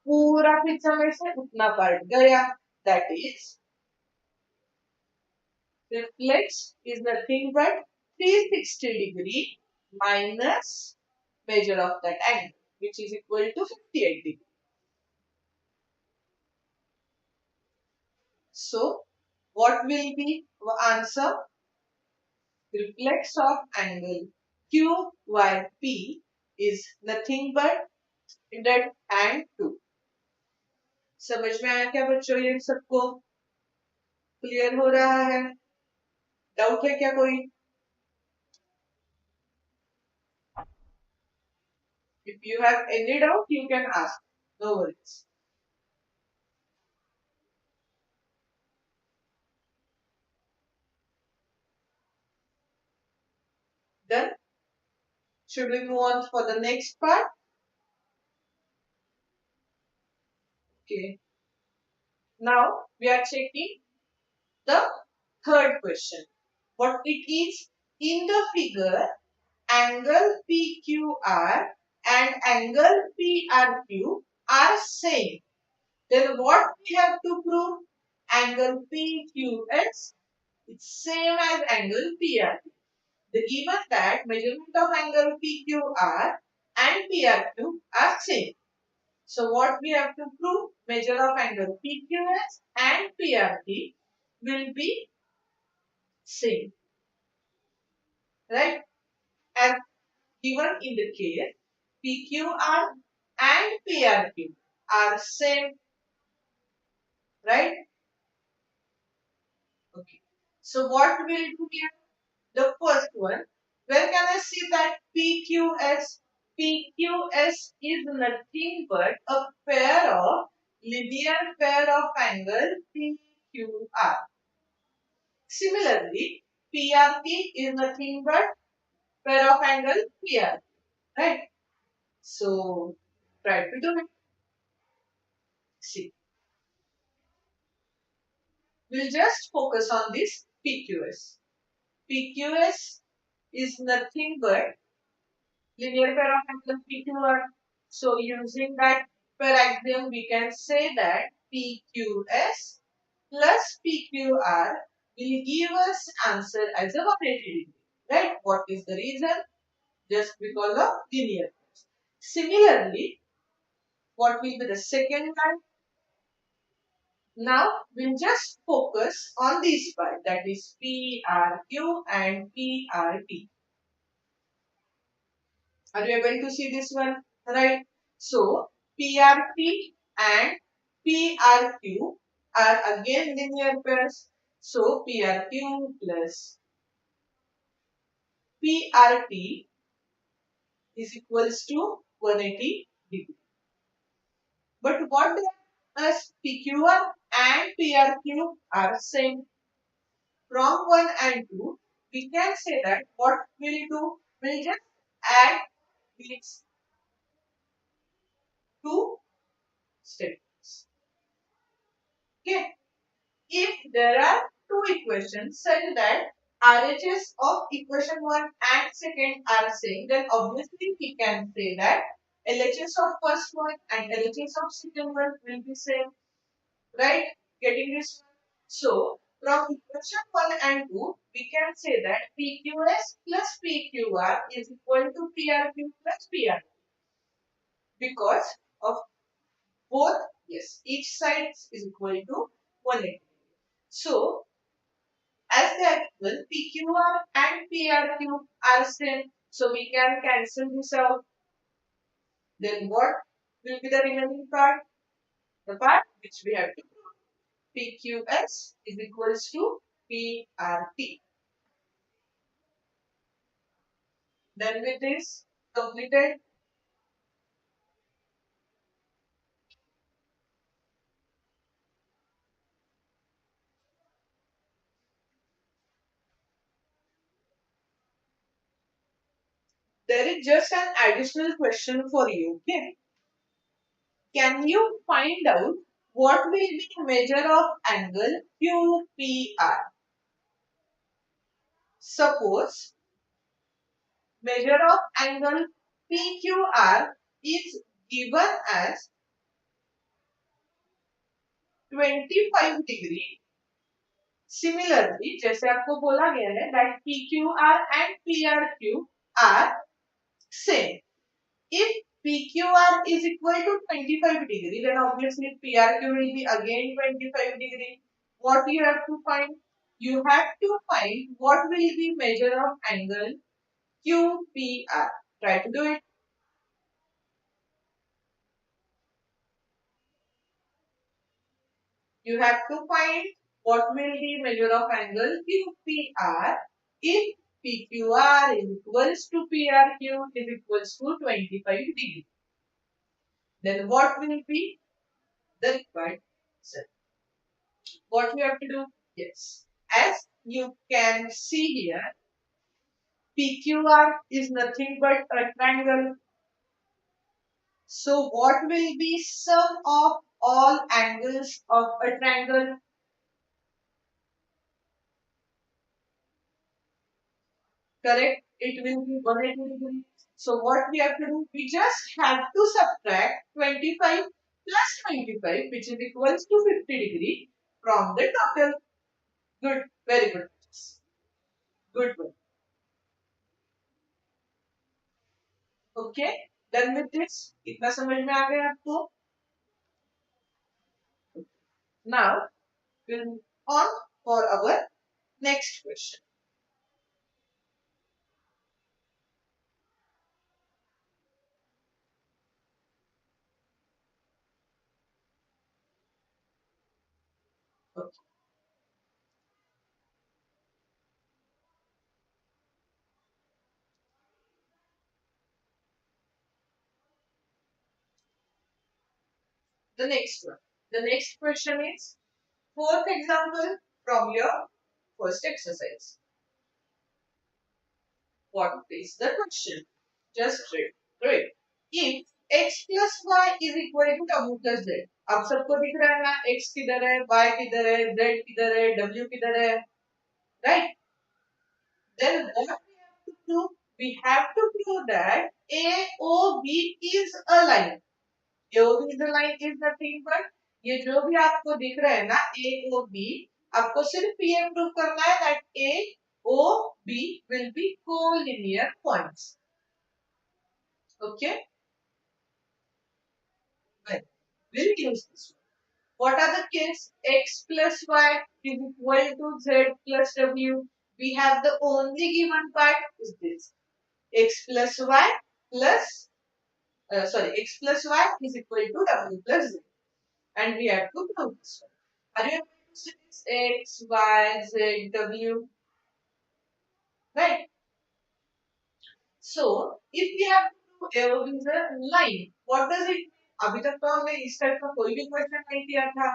पूरा picture में से उतना पार्ट गया. That is, reflex is nothing but 360 degree minus measure of that angle, which is equal to 58 degree. So, what will be the answer? Reflex of angle QYP is nothing but 102. समझ में आया क्या बच्चों? ये सबको clear हो रहा है? डाउट है क्या कोई? If you have any doubt, you can ask. No worries. Then, should we move on for the next part? Okay. Now, we are checking the third question. What it is? In the figure, angle PQR and angle PRQ are same. Then what we have to prove? Angle PQS is same as angle PRQ. The given that measurement of angle PQR and PRQ are same. So what we have to prove? Measure of angle PQS and PRT will be same. Right? As given in the case, PQR and PRQ are same. Right? Okay. So what will do here? The first one, where can I see that PQS? PQS is nothing but a pair of linear pair of angle PQR. Similarly, PRT is nothing but pair of angle PR. Right? So try to do it. See, we'll just focus on this PQS. PQS is nothing but linear pair of angle PQR. So using that pair axiom, we can say that PQS plus PQR will give us answer as a 180 degree. Right? What is the reason? Just because of linear pairs. Similarly, what will be the second one? Now we'll just focus on this part, that is PRQ and PRT. Are you able to see this one? Right. So PRT and PRQ are again linear pairs. So PRQ plus PRT is equals to 180 degree. But what does PQR and PRQ are same? From 1 and 2, we can say that what we'll do, we'll just add these two statements. Okay. If there are two equations such that RHS of equation 1 and second are same, then obviously we can say that LHS of first one and LHS of second one will be same. Right? Getting this? So, from equation 1 and 2, we can say that PQS plus PQR is equal to PRQ plus PR because of both, yes, each side is equal to 180. So, as the actual PQR and PRQ are same, so we can cancel this out. Then what will be the remaining part? The part which we have to prove. PQS is equals to PRT. Then with this completed, there is just an additional question for you. Okay? Can you find out what will be the measure of angle QPR? Suppose measure of angle PQR is given as 25 degree. Similarly, जैसे आपको बोला गया है that PQR and PRQ are same. If PQR is equal to 25 degree, then obviously PRQ will be again 25 degree. What you have to find? You have to find what will be measure of angle QPR. Try to do it. You have to find what will be measure of angle QPR if PQR is equals to PRQ is equals to 25 degree. Then what will be the required answer? What we have to do? Yes. As you can see here, PQR is nothing but a triangle. So what will be sum of all angles of a triangle? Correct? It will be 180 degrees. So what we have to do? We just have to subtract 25 plus 25, which is equals to 50 degree from the total. Good. Very good. Good one. Okay. Done with this. इतना समझ में आ गया आपको? Now we'll move on for our next question. Okay. The next one. The next question is fourth example from your first exercise. What is the question? Just read. Read. If x plus y is equal to w plus z. अब सबको दिख रहा है ना x किधर है, y किधर है, z किधर है, w किधर है, right? Then what we have to do? We have to prove that AOB is a line. AOB is a line is nothing but ये जो भी आपको दिख रहा है ना AOB, आपको सिर्फ ये प्रूव करना है that AOB will be collinear points. Okay? Well, we'll use this one. What are the cases? X plus y is equal to z plus w. We have the only given part is this. X plus y plus x plus y is equal to w plus z, and we have to prove this one. Are you able to see this? X, y, z, w, right? So if we have to prove is a line, what does it mean? अभी तक तो हमने इस type का कोई भी question नहीं किया था.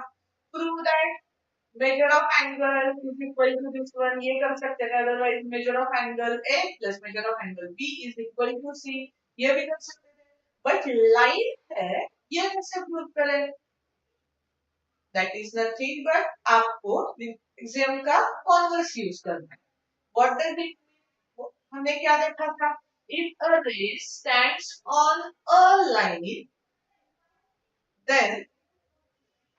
Prove that measure of angle is equal to this one. ये कर सकते हैं. Otherwise measure of angle A plus measure of angle B is equal to C. ये भी कर सकते हैं. But line है, ये कैसे प्रूव करें? That is nothing but आपको Axiom का कॉन्वर्स यूज करना है. What does it mean? हमने क्या देखा था? If a ray stands on a line, then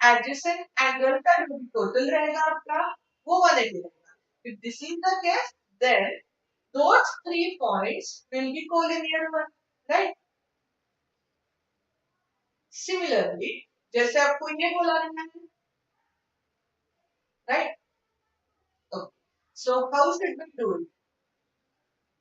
adjacent angle का जो टोटल रहेगा आपका वो 180 रहेगा. If this is the case, then those 3 points will be collinear one, right? Similarly, जैसे आपको ये बोला है, right? Okay. So how should we do it?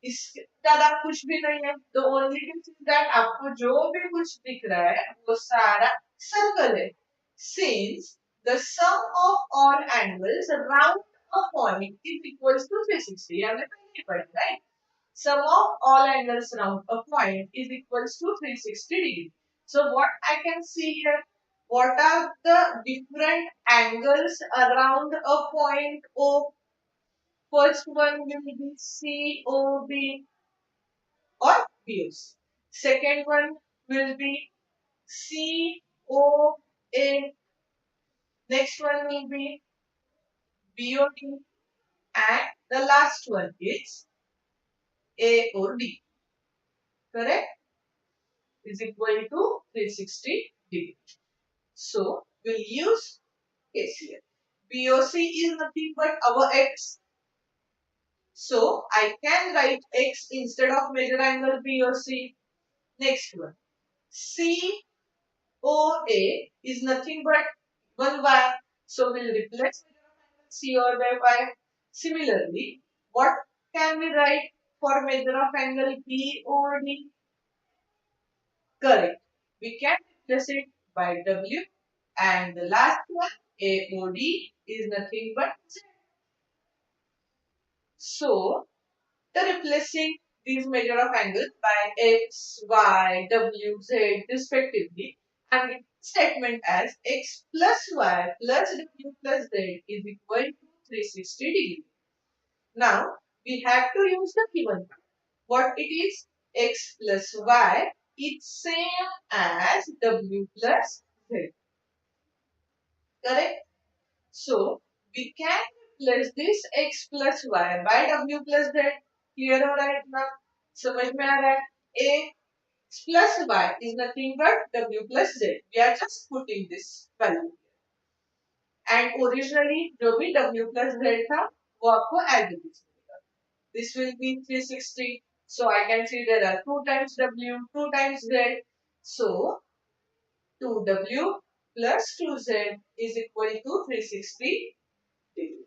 इसके ज्यादा कुछ भी नहीं है. The only thing is that आपको जो भी कुछ दिख रहा है वो सारा सर्कल है. Since the sum of all angles around a point is equals to 360. हमने पहले ही पढ़ा, right? Sum of all angles around a point is equals to 360 degree. So what I can see here, what are the different angles around a point O? First one will be COB or BOC. Second one will be COA. Next one will be BOD. And the last one is AOD. Correct? Is equal to 360 degree. So we'll use KCL. BOC is nothing but our X. So I can write X instead of measure angle BOC. Next one. COA is nothing but 1y. So we'll replace C or by y. Similarly, what can we write for measure of angle BOD? Correct. We can replace it by W. And the last one, AOD, is nothing but Z. So After replacing these measure of angles by x, y, w, z respectively, and the statement as x plus y plus w plus z is equal to 360 degrees. Now we have to use the given part. What it is? X plus y is same as w plus z. Correct? So we can replace this x plus y by w plus z. Clear हो रहा है इतना? समझ में आ रहा है? X plus y is nothing but w plus z. We are just putting this value. And originally जो भी w plus z था वो आपको as it is मिलेगा. This will be 360. So I can see there are 2 times w, 2 times z. So 2w plus 2z is equal to 360 degree.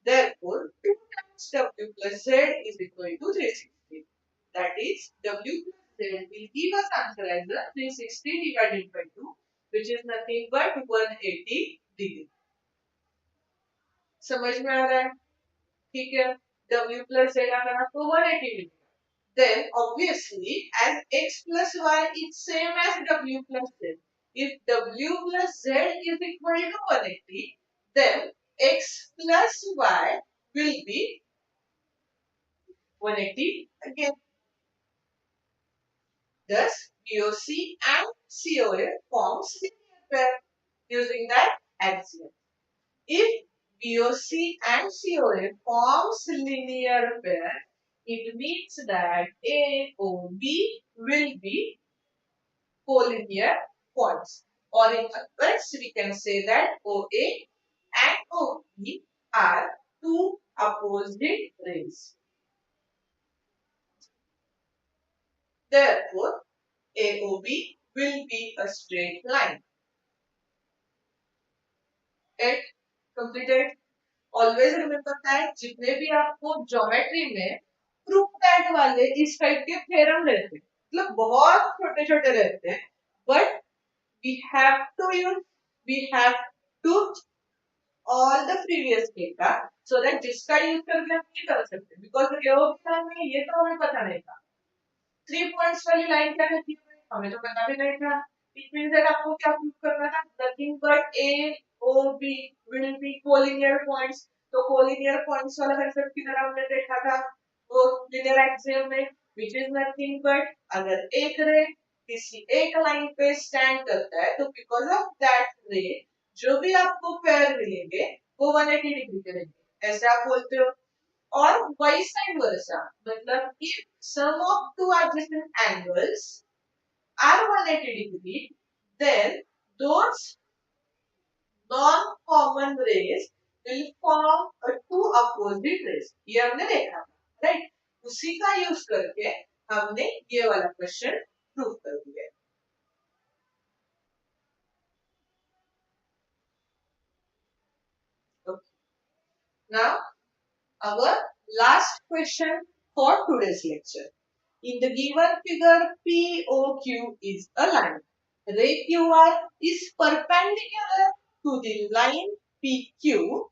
Therefore, 2 times w plus z is equal to 360. That is, w plus z will give us answer as the 360 divided by 2, which is nothing but 180 degree. समझ में आ रहा है? ठीक है. W plus z अगर आपको 180 degree. Then obviously, as x plus y is same as w plus z. If w plus z is equal to 180, then x plus y will be 180 again. Thus, BOC and COA forms linear pair using that axiom. If BOC and COA forms linear pair, it means that AOB will be collinear points. Or in other words, we can say that OA and OB are two opposite rays. Therefore, AOB will be a straight line. It completed. Always remember that जितने भी आपको geometry में proof that वाले इस type के theorem रहते हैं, मतलब बहुत छोटे छोटे रहते हैं, but we have to use, we have to all the previous data so that जिसका यूज करके हम ये कर सकते हैं, बिकॉज में ये तो हमें पता नहीं था. 3 पॉइंट्स वाली लाइन क्या रहती है हमें तो पता भी नहीं था. इट मींस दैट आपको क्या प्रूव करना था? Nothing but A O B will be collinear points. तो कोलिनियर पॉइंट्स वाला कंसेप्ट किधर हमने देखा था? वो लिनियर एक्सियम में, व्हिच इज नथिंग बट अगर एक रे किसी एक लाइन पे स्टैंड करता है तो बिकॉज ऑफ दैट रे जो भी आपको पेयर मिलेंगे वो 180 डिग्री के रहेंगे. ऐसे आप बोलते हो. और vice versa, मतलब if sum of two adjacent angles are 180 degree, then those non-common rays will form a two opposite rays. ये हमने देखा था, right? उसी का यूज करके हमने ये वाला क्वेश्चन प्रूव कर दिया. Okay. Now our last question for today's lecture. In the given figure, POQ is a line. Ray QR is perpendicular to the line PQ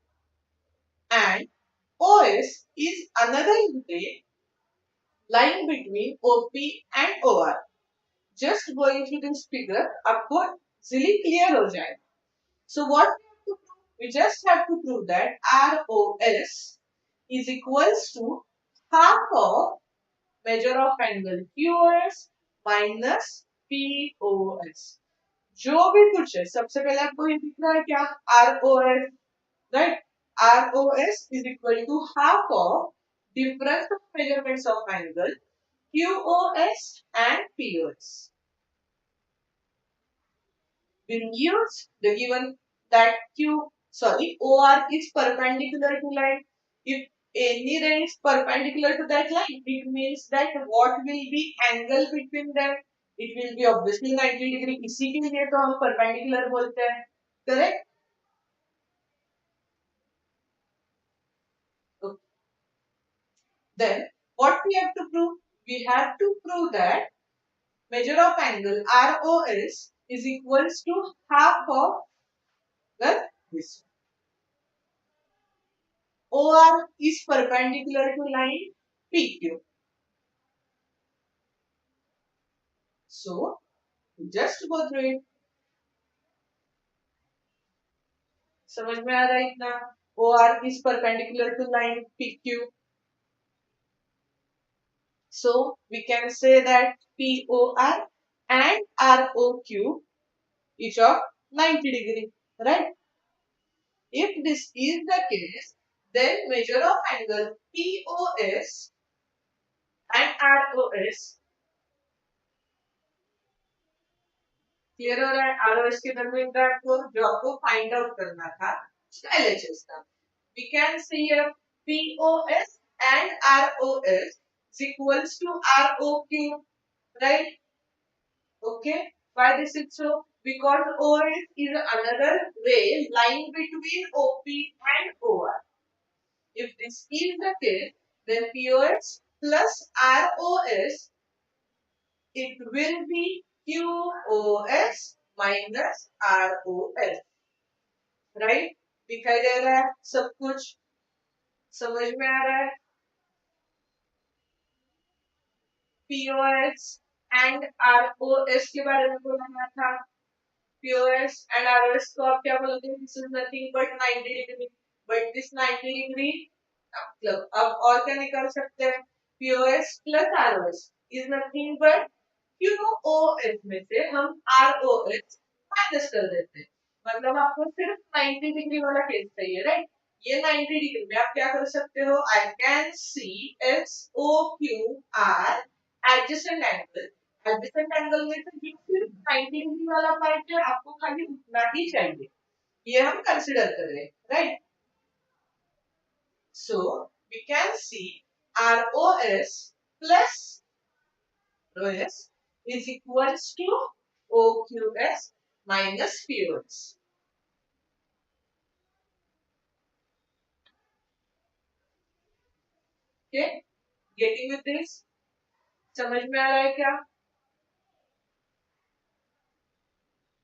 and OS is another ray lying between OP and OR. Just going through this figure, आपको easily clear हो जाएगा. So what we have to prove? We just have to prove that ROS is equals to half of measure of angle QOS minus POS. जो भी कुछ है सबसे पहले आपको ये दिख रहा है क्या? ROS, right? ROS is equal to half of difference of measurements of angle QOS and POS. We'll use the given that OR is perpendicular to line. If any ray is perpendicular to that line, it means that what will be angle between them? It will be obviously 90 degree. इसी के लिए तो हम perpendicular बोलते हैं, correct? Okay. Then what we have to prove? We have to prove that measure of angle ROS is equals to half of this. OR is perpendicular to line. PQ. So just go through it. समझ में आ रहा है इतना? OR is perpendicular to line PQ. So we can say that POR and ROQ is of 90 degree, right? If this is the case, then measure of angle POS and ROS, clear हो रहा है? ROS के दरमियान का आपको जो आपको find out करना था उसका LHS था. We can see here POS and ROS is equals to ROQ, right? Okay. Why this is so? Because OS is another way line between OP and OR. If this is the case, then POS plus ROS, it will be QOS minus ROS. Right? दिखाई दे रहा है सब कुछ? समझ में आ रहा है? POS and ROS के बारे में बोलना था. POS and ROS को आप क्या बोलते हैं? This is nothing but 90 degree. But this 90 degree मतलब अब और क्या निकाल सकते हैं? POS plus ROS is nothing but QOS में से हम ROS माइनस कर देते हैं. मतलब आपको सिर्फ 90 डिग्री वाला केस चाहिए, राइट? ये 90 डिग्री में आप क्या कर सकते हो? I can see SOQR adjacent angle. Adjacent angle में से जो सिर्फ 90 डिग्री वाला पॉइंट है आपको खाली उतना ही चाहिए. ये हम कंसीडर कर रहे हैं, right? So we can see ROS plus ROS is equals to OQS minus POS. Okay, getting with this? समझ में आ रहा है क्या?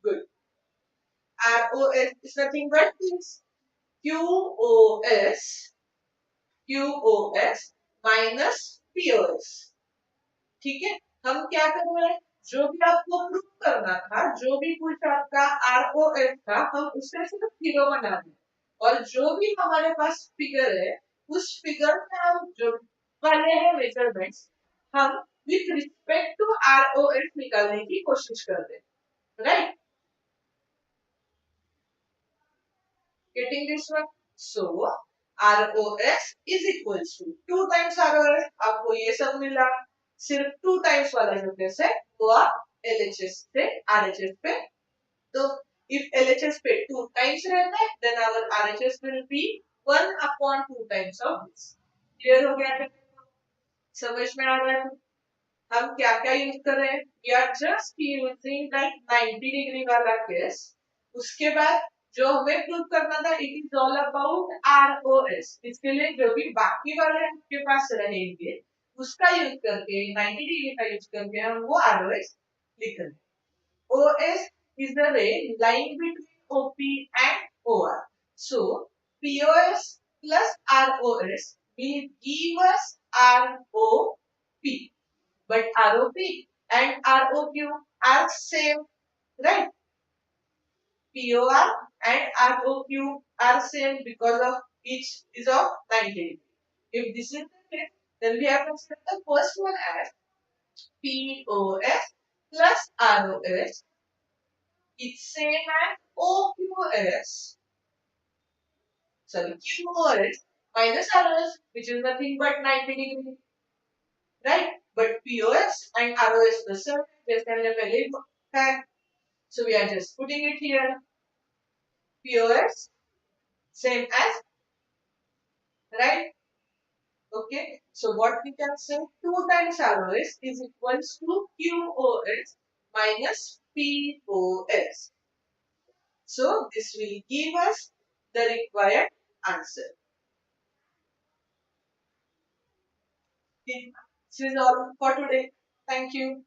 Good. ROS is nothing but this QOS minus POS. ठीक है? हम क्या कर रहे हैं? जो भी आपको प्रूफ करना था, जो भी कुछ आपका ROS था, हम उससे सिर्फ जीरो बना दें. और जो भी हमारे पास फिगर है, उस फिगर में हम जो वाले हैं मेजरमेंट्स, हम विथ रिस्पेक्ट टू ROS निकालने की कोशिश कर रहे हैं. Right? Getting this one? So ROS is equals to 2 times ROS. आपको ये सब मिला. सिर्फ 2 टाइम्स वाला जो केस है वो आप LHS से RHS पे. तो if LHS पे 2 टाइम्स रहता है, then our RHS will be 1 upon 2 times of this. Clear हो गया? समझ में आ रहा है? हम क्या क्या यूज कर रहे हैं? We are just using that 90 degree वाला केस. उसके बाद जो हमें प्रूव करना था, it is all about ROS. इसके लिए जो भी बाकी वाले आपके पास रहेंगे उसका यूज करके 90 डिग्री का यूज करके हम वो ROS लिख रहे हैं. OS is the ray lying between OP and OR. So POS plus ROS will give us ROP. But ROP and ROQ are same, right? POR and ROQ are same because of each is of 90 degree. If this is the case, then we have to set the first one as POS plus ROS. It's same as OQS. Sorry, QOS minus ROS, which is nothing but 90 degree, right? But POS and ROS the same. There's a value fact. So we are just putting it here. POS same as, right? Okay. So what we can say, 2 times ROS is equals to QOS minus POS. So this will give us the required answer. This is all for today. Thank you.